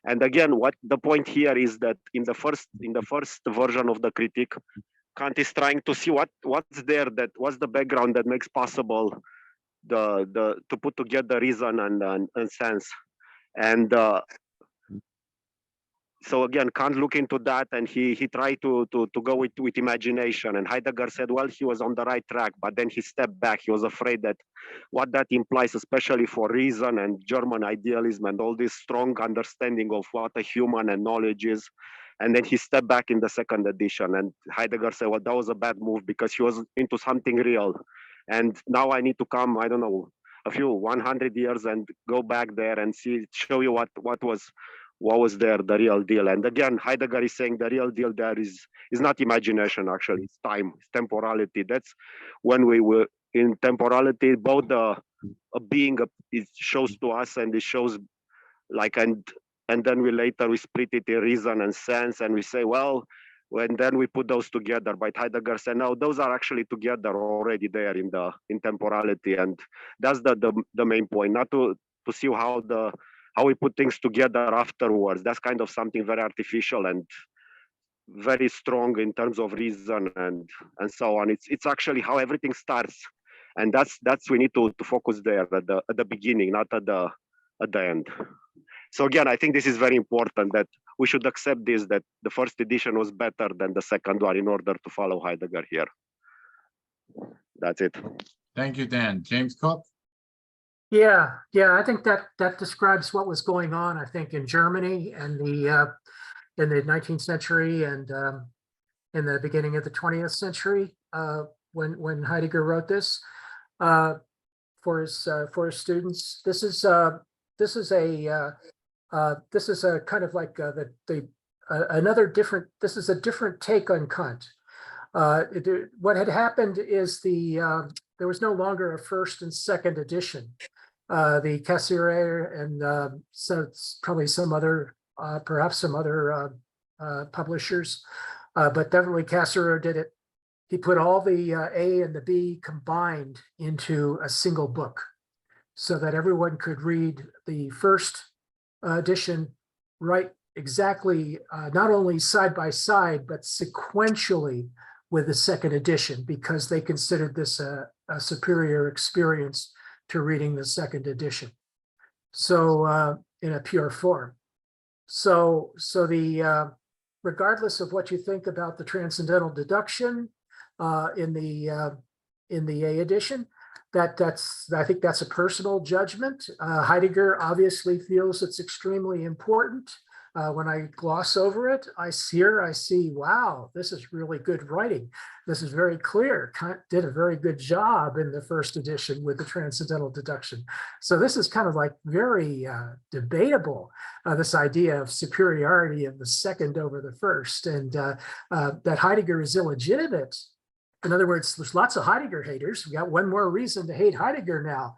And again, what the point here is that in the first version of the critique, Kant is trying to see what's the background that makes possible to put together reason and sense. And so again, Kant look into that, and he tried to go with imagination. And Heidegger said, well, he was on the right track, but then he stepped back. He was afraid that what that implies, especially for reason and German idealism and all this strong understanding of what a human and knowledge is. And then he stepped back in the second edition. And Heidegger said, well, that was a bad move because he was into something real. And now I need to come, I don't know, a few 100 years and go back there and show you what was there, the real deal. And again, Heidegger is saying the real deal there is not imagination, actually, it's time, it's temporality. That's when we were in temporality, both a being, it shows to us, and it shows like, and then we split it in reason and sense, and we say, well, and then we put those together. But Heidegger said, no, those are actually together already there in temporality. And that's the main point, not to see how we put things together afterwards. That's kind of something very artificial and very strong in terms of reason and so on. It's actually how everything starts, and that's we need to focus there at the beginning, not at the end. So again, I think this is very important, that we should accept this, that the first edition was better than the second one in order to follow Heidegger here. That's it. Thank you, Dan. James Cook? Yeah, I think that describes what was going on, I think, in Germany and in the 19th century and in the beginning of the 20th century when Heidegger wrote this for his students. This is a kind of like another different. This is a different take on Kant. What had happened is there was no longer a first and second edition. The Cassirer and so probably some other, perhaps some other publishers, but definitely Cassirer did it. He put all the A and the B combined into a single book so that everyone could read the first edition right exactly, not only side by side, but sequentially with the second edition, because they considered this a superior experience to reading the second edition. So in a pure form. So the regardless of what you think about the transcendental deduction in the A edition, I think that's a personal judgment. Heidegger obviously feels it's extremely important. When I gloss over it, I see, wow, this is really good writing. This is very clear. Kant did a very good job in the first edition with the transcendental deduction. So this is kind of like very debatable, this idea of superiority of the second over the first, and that Heidegger is illegitimate. In other words, there's lots of Heidegger haters. We got one more reason to hate Heidegger now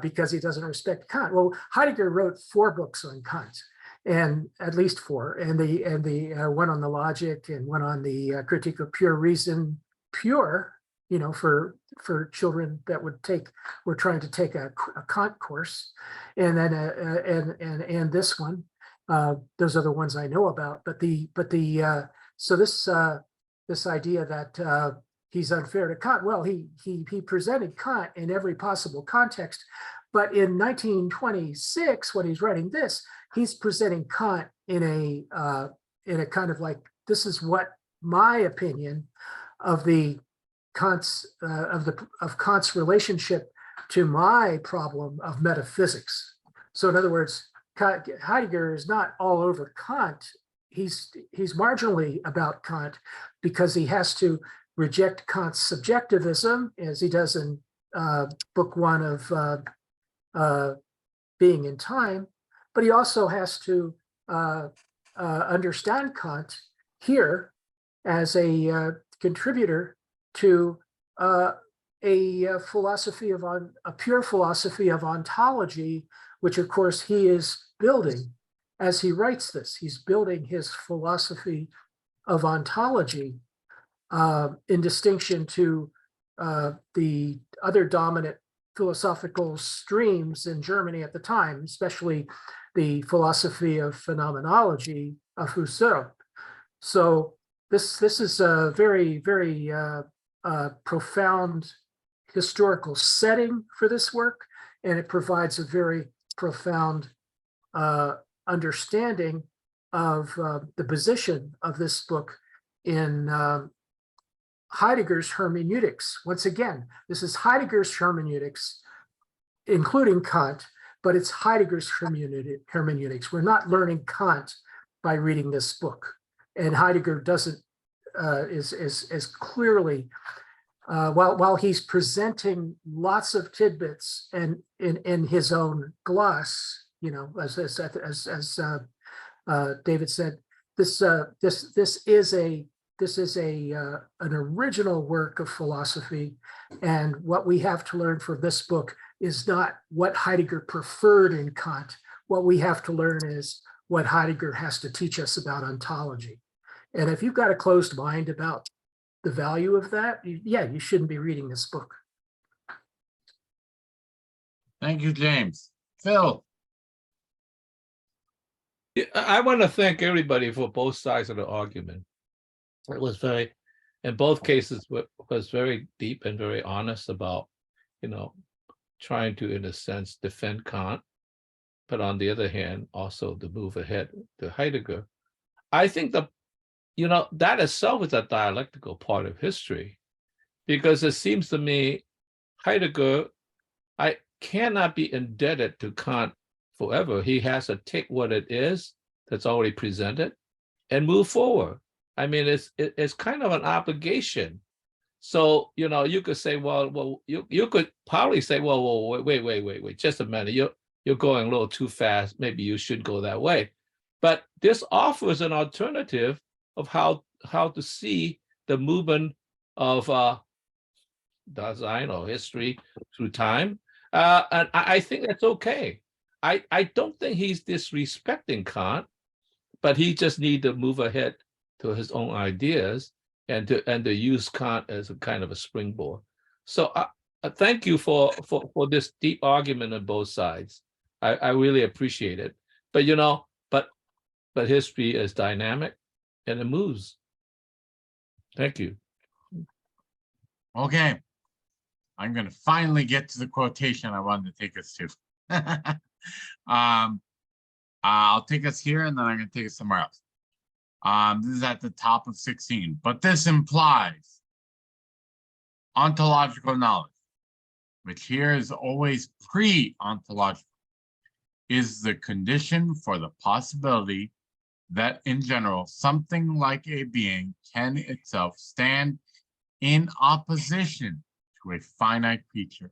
because he doesn't respect Kant. Well, Heidegger wrote 4 books on Kant, and at least 4, and the one on the logic and one on the critique of pure reason, pure, you know, for children that were trying to take a Kant course, and then and this one. Those are the ones I know about. So this idea that he's unfair to Kant. Well, he presented Kant in every possible context, but in 1926, when he's writing this, he's presenting Kant in a kind of like, this is what my opinion of Kant's relationship to my problem of metaphysics. So in other words, Heidegger is not all over Kant. He's marginally about Kant because he has to reject Kant's subjectivism, as he does in book 1 of Being in Time, but he also has to understand Kant here as a contributor to a pure philosophy of ontology, which of course he is building as he writes this. He's building his philosophy of ontology, in distinction to the other dominant philosophical streams in Germany at the time, especially the philosophy of phenomenology of Husserl. So this is a very, very profound historical setting for this work, and it provides a very profound understanding of the position of this book in Heidegger's hermeneutics. Once again, this is Heidegger's hermeneutics, including Kant, but it's Heidegger's hermeneutics. We're not learning Kant by reading this book. And Heidegger doesn't, is clearly, while he's presenting lots of tidbits and in his own gloss, you know, as David said, this is an original work of philosophy, and what we have to learn from this book is not what Heidegger preferred in Kant. What we have to learn is what Heidegger has to teach us about ontology. And if you've got a closed mind about the value of that, yeah, you shouldn't be reading this book. Thank you, James. Phil. Yeah, I want to thank everybody for both sides of the argument. It was very, in both cases, was very deep and very honest about, you know, trying to, in a sense, defend Kant, but on the other hand, also to move ahead to Heidegger. I think you know, that itself is a dialectical part of history, because it seems to me Heidegger, I cannot be indebted to Kant forever. He has to take what it is that's already presented and move forward. I mean, it's kind of an obligation. So, you know, you could say, well, you could probably say, well, wait, just a minute. You're going a little too fast. Maybe you should go that way. But this offers an alternative of how to see the movement of Dasein or history through time. And I think that's okay. I don't think he's disrespecting Kant, but he just needs to move ahead to his own ideas and to use Kant as a kind of a springboard. So thank you for this deep argument on both sides. I really appreciate it. But you know, but history is dynamic and it moves. Thank you. Okay. I'm going to finally get to the quotation I wanted to take us to. I'll take us here and then I'm going to take us somewhere else. This is at the top of 16, but this implies ontological knowledge, which here is always pre-ontological, is the condition for the possibility that in general, something like a being can itself stand in opposition to a finite creature.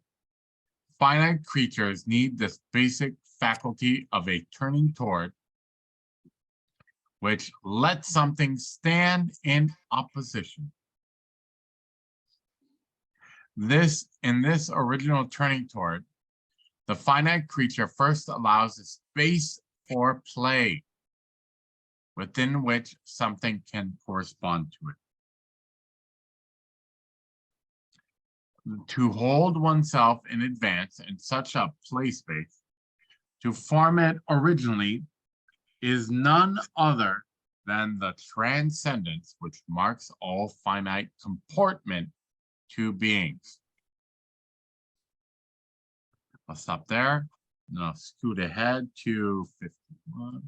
Finite creatures need this basic faculty of a turning toward, which lets something stand in opposition. In this original turning toward, the finite creature first allows a space for play, within which something can correspond to it. To hold oneself in advance in such a play space, to form it originally, is none other than the transcendence which marks all finite comportment to beings. I'll stop there. And I'll scoot ahead to 51.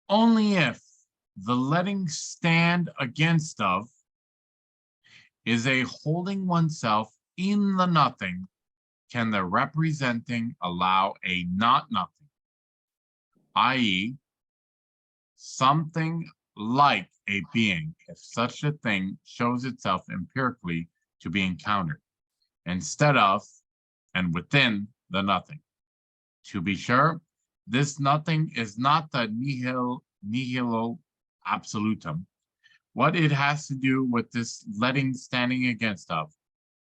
Only if the letting stand against of is a holding oneself in the nothing can the representing allow a not nothing, i.e., something like a being, if such a thing shows itself empirically to be encountered, instead of and within the nothing. To be sure, this nothing is not the nihilo absolutum. What it has to do with this letting standing against of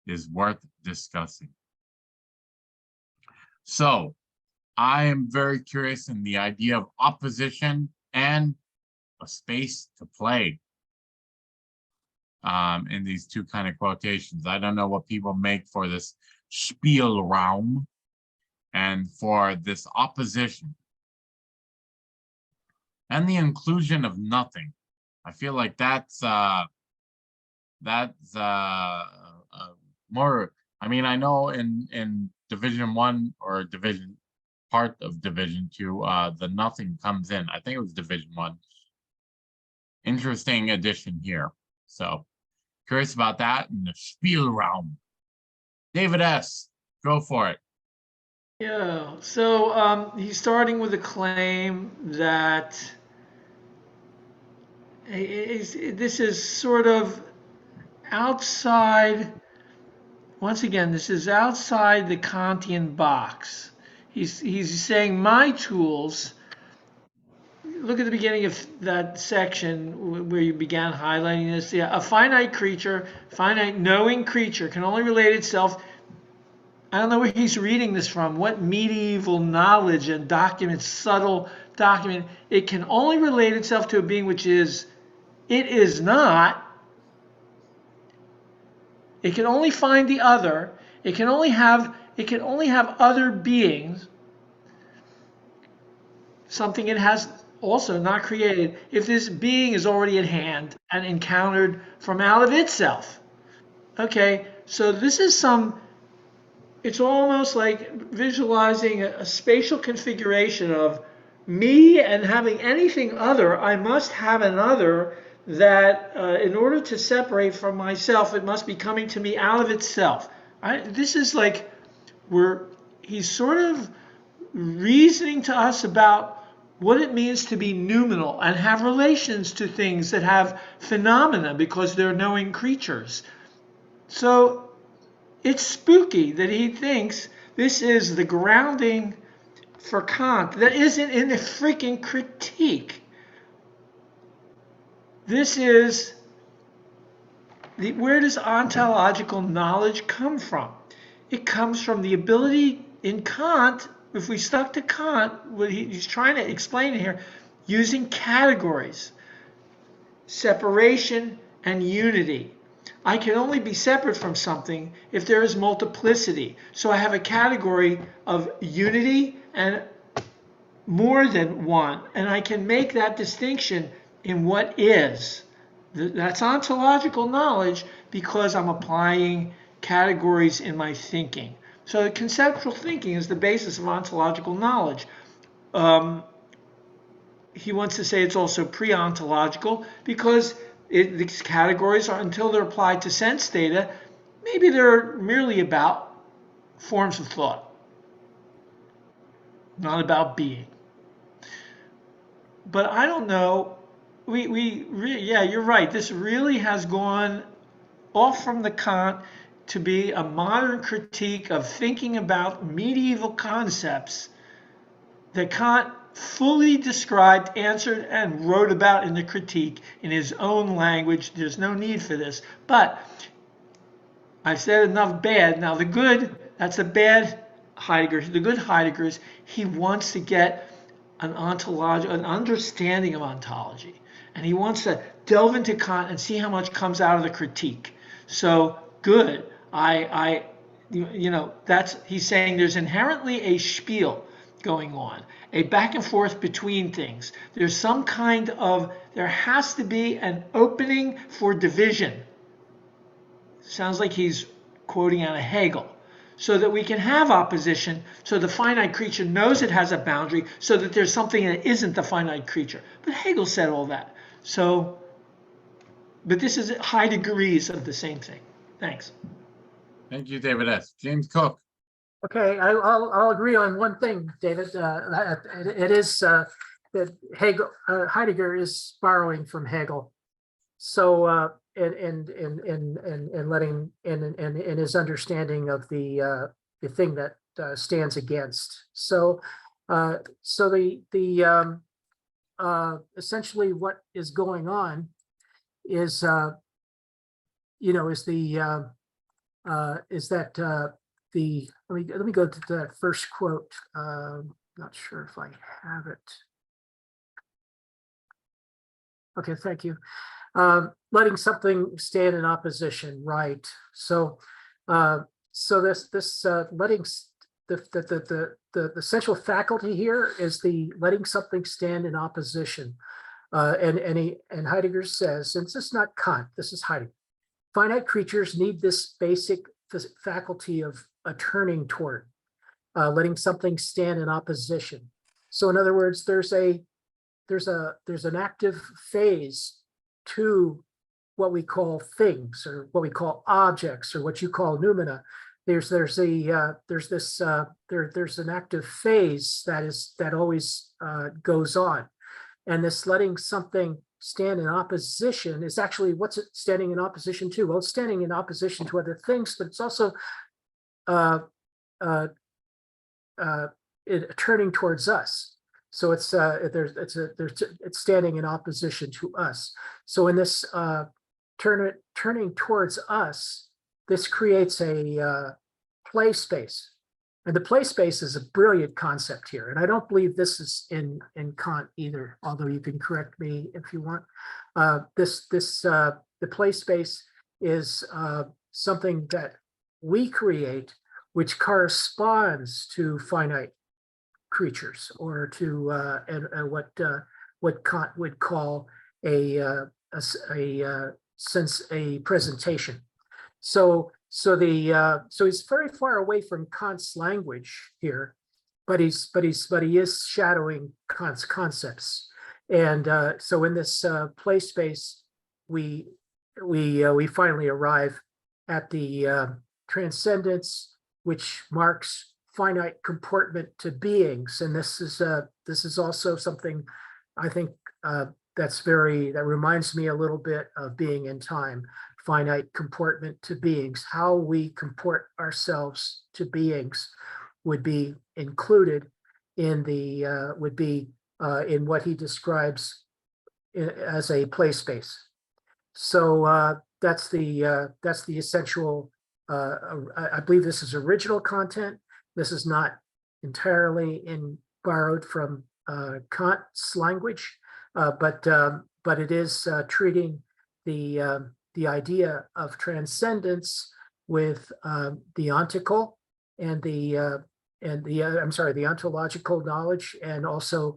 is worth discussing. So, I am very curious in the idea of opposition and a space to play. In these two kind of quotations. I don't know what people make for this Spielraum and for this opposition. And the inclusion of nothing. I feel like that's more, I mean, I know in Division 1 or Division part of Division 2, the nothing comes in. I think it was Division 1. Interesting addition here. So curious about that in the Spielraum. David S., go for it. Yeah, so he's starting with a claim that this is sort of outside, once again, this is outside the Kantian box. He's saying my tools, look at the beginning of that section where you began highlighting this. Yeah, a finite creature, finite knowing creature can only relate itself. I don't know where he's reading this from. What medieval knowledge and document, subtle document. It can only relate itself to a being which is, it is not. It can only find the other. It can only have other beings. Something it has also not created, if this being is already at hand and encountered from out of itself. Okay, so this is it's almost like visualizing a spatial configuration of me and having anything other. I must have another that in order to separate from myself, it must be coming to me out of itself. This is like he's sort of reasoning to us about what it means to be noumenal and have relations to things that have phenomena because they're knowing creatures. So it's spooky that he thinks this is the grounding for Kant that isn't in the freaking critique. This is where does ontological knowledge come from? It comes from the ability in Kant, if we stuck to Kant, what he's trying to explain here, using categories, separation and unity. I can only be separate from something if there is multiplicity. So I have a category of unity and more than one, and I can make that distinction in what is. That's ontological knowledge because I'm applying categories in my thinking. So conceptual thinking is the basis of ontological knowledge. He wants to say it's also pre-ontological because these categories are, until they're applied to sense data, maybe they're merely about forms of thought, not about being. But I don't know. Yeah, you're right. This really has gone off from the Kant to be a modern critique of thinking about medieval concepts that Kant fully described, answered, and wrote about in the critique in his own language. There's no need for this. But I've said enough bad. Now the good, that's the bad Heidegger. The good Heidegger's, he wants to get an understanding of ontology. And he wants to delve into Kant and see how much comes out of the critique. So good. He's saying there's inherently a spiel going on, a back and forth between things. There's some kind of, there has to be an opening for division. Sounds like he's quoting out of Hegel. So that we can have opposition, so the finite creature knows it has a boundary, so that there's something that isn't the finite creature. But Hegel said all that. So, but this is high degrees of the same thing. Thanks. Thank you, David S. James Cook. Okay, I'll agree on one thing, David. It is that Heidegger is borrowing from Hegel. So and letting in his understanding of the thing that stands against. So essentially what is going on is let me go to that first quote. Not sure if I have it. Okay, thank you. Letting something stand in opposition, right? So, letting the central faculty here is the letting something stand in opposition. And Heidegger says, and this is not Kant, this is Heidegger. Finite creatures need this basic faculty of a turning toward, letting something stand in opposition. So in other words, there's an active phase to what we call things, or what we call objects, or what you call noumena. There's an active phase that always goes on, and this letting something stand in opposition is actually, what's it standing in opposition to? Well, it's standing in opposition to other things, but it's also turning towards us. So it's standing in opposition to us. So in this turning towards us, this creates a play space. And the play space is a brilliant concept here. And I don't believe this is in Kant either, although you can correct me if you want. The play space is something that we create, which corresponds to finite creatures, or to what Kant would call a presentation. So he's very far away from Kant's language here, but he is shadowing Kant's concepts. And so in this play space, we finally arrive at the transcendence, which marks finite comportment to beings. And this is also something I think that reminds me a little bit of being in time. Finite comportment to beings, how we comport ourselves to beings would be included in in what he describes as a play space. So that's the essential. I believe this is original content. This is not entirely borrowed from Kant's language, but it is treating the idea of transcendence with the ontical and the ontological knowledge, and also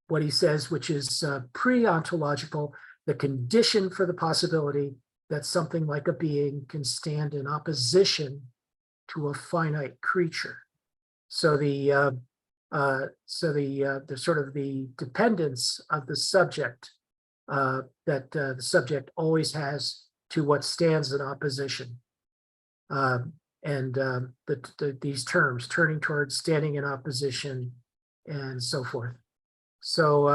what he says, which is pre-ontological, the condition for the possibility that something like a being can stand in opposition to a finite creature. So the sort of the dependence of the subject that the subject always has to what stands in opposition, these terms, turning towards, standing in opposition, and so forth. So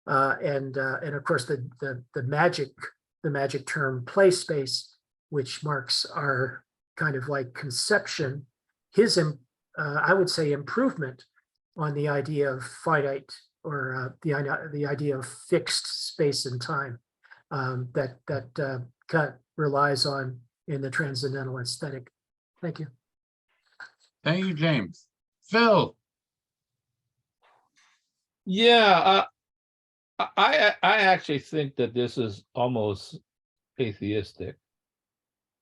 and of course the magic term play space, which marks our kind of like conception, his I would say improvement on the idea of finite, or the idea of fixed space and time that Kant relies on in the transcendental aesthetic. Thank you. Thank you, James. Phil. Yeah, I actually think that this is almost atheistic,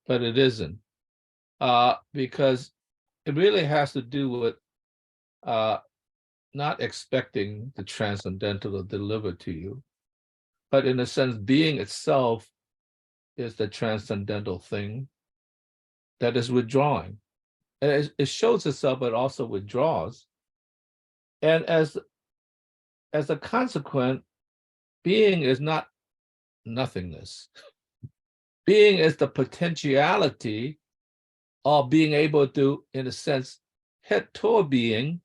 but it isn't, because it really has to do with not expecting the transcendental to deliver to you, but in a sense, being itself is the transcendental thing that is withdrawing. And it shows itself, but also withdraws. And as a consequence, being is not nothingness. Being is the potentiality of being able to, in a sense, head toward being.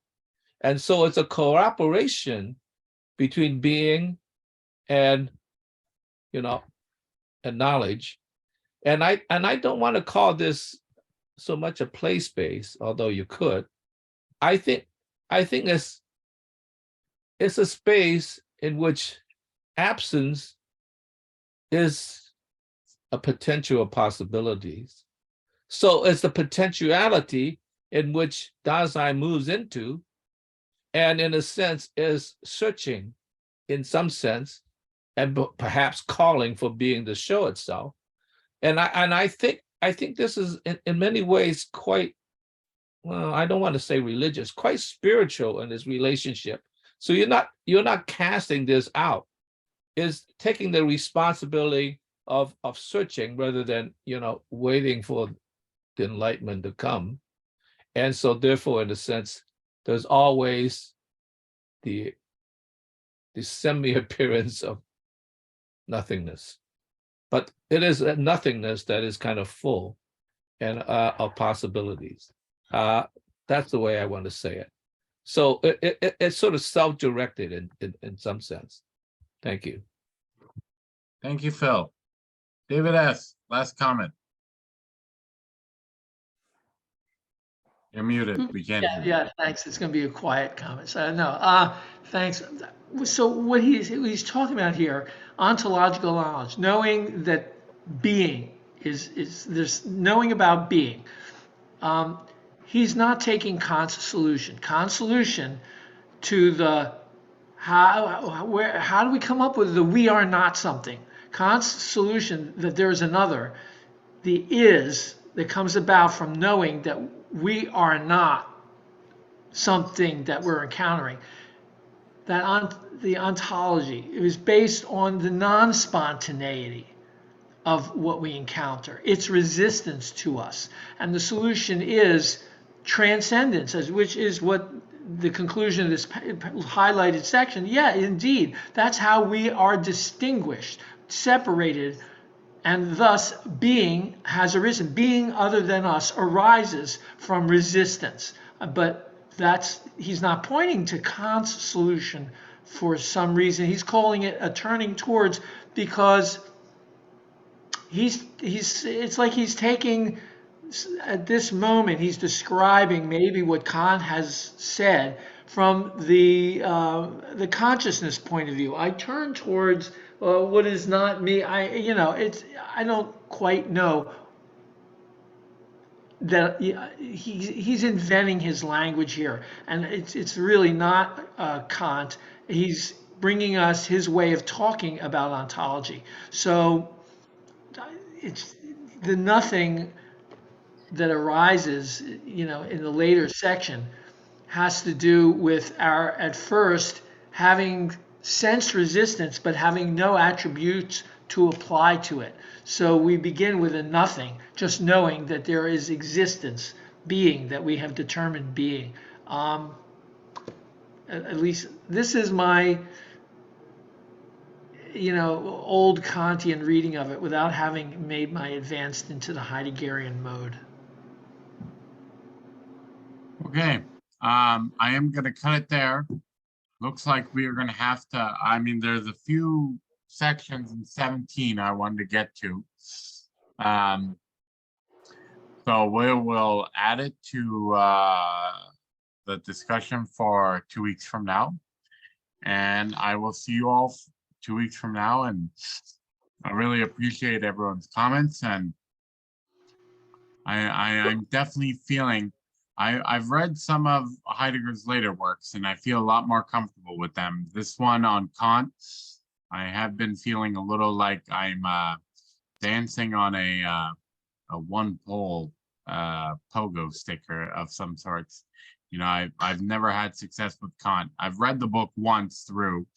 And so it's a cooperation between being and, and knowledge. And I don't want to call this so much a play space, although you could. I think it's a space in which absence is a potential of possibilities. So it's the potentiality in which Dasein moves into, and in a sense is searching in some sense, and perhaps calling for being the show itself. And I think this is in many ways quite, well, I don't want to say religious, quite spiritual in this relationship. So you're not casting this out. Is taking the responsibility of searching rather than, waiting for the enlightenment to come. And so therefore, in a sense, there's always the semi-appearance of nothingness. But it is a nothingness that is kind of full and of possibilities. That's the way I want to say it. So it's sort of self-directed in some sense. Thank you. Thank you, Phil. David S., last comment. You're muted. We can't hear you. Yeah, thanks. It's going to be a quiet comment. So no, thanks. So what he's talking about here, ontological knowledge, knowing that being is there's knowing about being. He's not taking Kant's solution. Kant's solution to the how do we come up with the we are not something? Kant's solution that there is another, the is that comes about from knowing that we are not something that we're encountering. That the ontology, it was based on the non-spontaneity of what we encounter, its resistance to us. And the solution is transcendence, which is what the conclusion of this highlighted section. Yeah, indeed, that's how we are distinguished, separated, and thus being has arisen. Being other than us arises from resistance. But he's not pointing to Kant's solution for some reason. He's calling it a turning towards, because it's like he's taking, at this moment, he's describing maybe what Kant has said from the consciousness point of view. I turn towards what is not me. I don't quite know that he's inventing his language here, and it's really not Kant. He's bringing us his way of talking about ontology. So it's the nothing that arises, in the later section has to do with our, at first, having sense resistance, but having no attributes to apply to it. So we begin with a nothing, just knowing that there is existence, being, that we have determined being. At least this is my, old Kantian reading of it without having made my advanced into the Heideggerian mode. Okay, I am gonna cut it there. Looks like we are gonna have to, there's a few sections in 17 I wanted to get to. So we will add it to the discussion for 2 weeks from now. And I will see you all 2 weeks from now. And I really appreciate everyone's comments. And I'm definitely feeling, I've read some of Heidegger's later works, and I feel a lot more comfortable with them. This one on Kant, I have been feeling a little like I'm dancing on a one pole pogo sticker of some sorts. I've never had success with Kant. I've read the book once through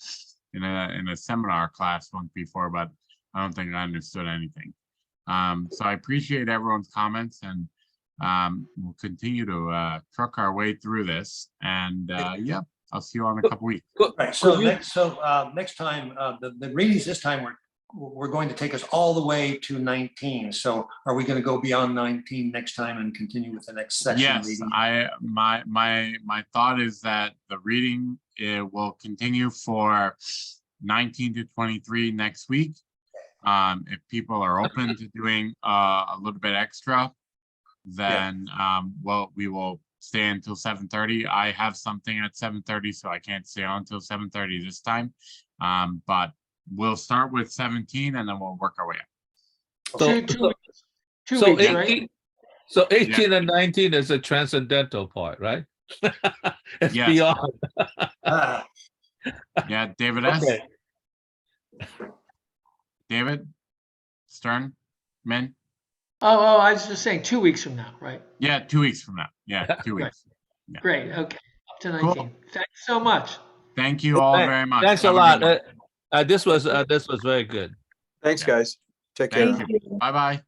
in a seminar class once before, but I don't think I understood anything. So I appreciate everyone's comments, and we'll continue to truck our way through this. And yeah, I'll see you all in a couple weeks. Right. So next time, the readings this time we're going to take us all the way to 19. So are we going to go beyond 19 next time and continue with the next section? Yes, reading? my thought is that the reading will continue for 19 to 23 next week. If people are open to doing a little bit extra, then we will stay until 7:30. I have something at 7:30, so I can't stay on until 7:30 this time. But we'll start with 17 and then we'll work our way up. Two So weeks, right? 18 and 19 is a transcendental part, right? It's Yes. beyond. Ah, Yeah, David S. Okay. David Stern, men. Oh, I was just saying 2 weeks from now, right? Yeah, 2 weeks from now. Yeah, 2 Right. weeks. Yeah. Great, okay, up to Cool. 19. Thanks so much. Thank you all very much. Thanks a Have lot. good one. This was very good. Thanks, Yeah. guys. Take care. Thank you. Bye-bye.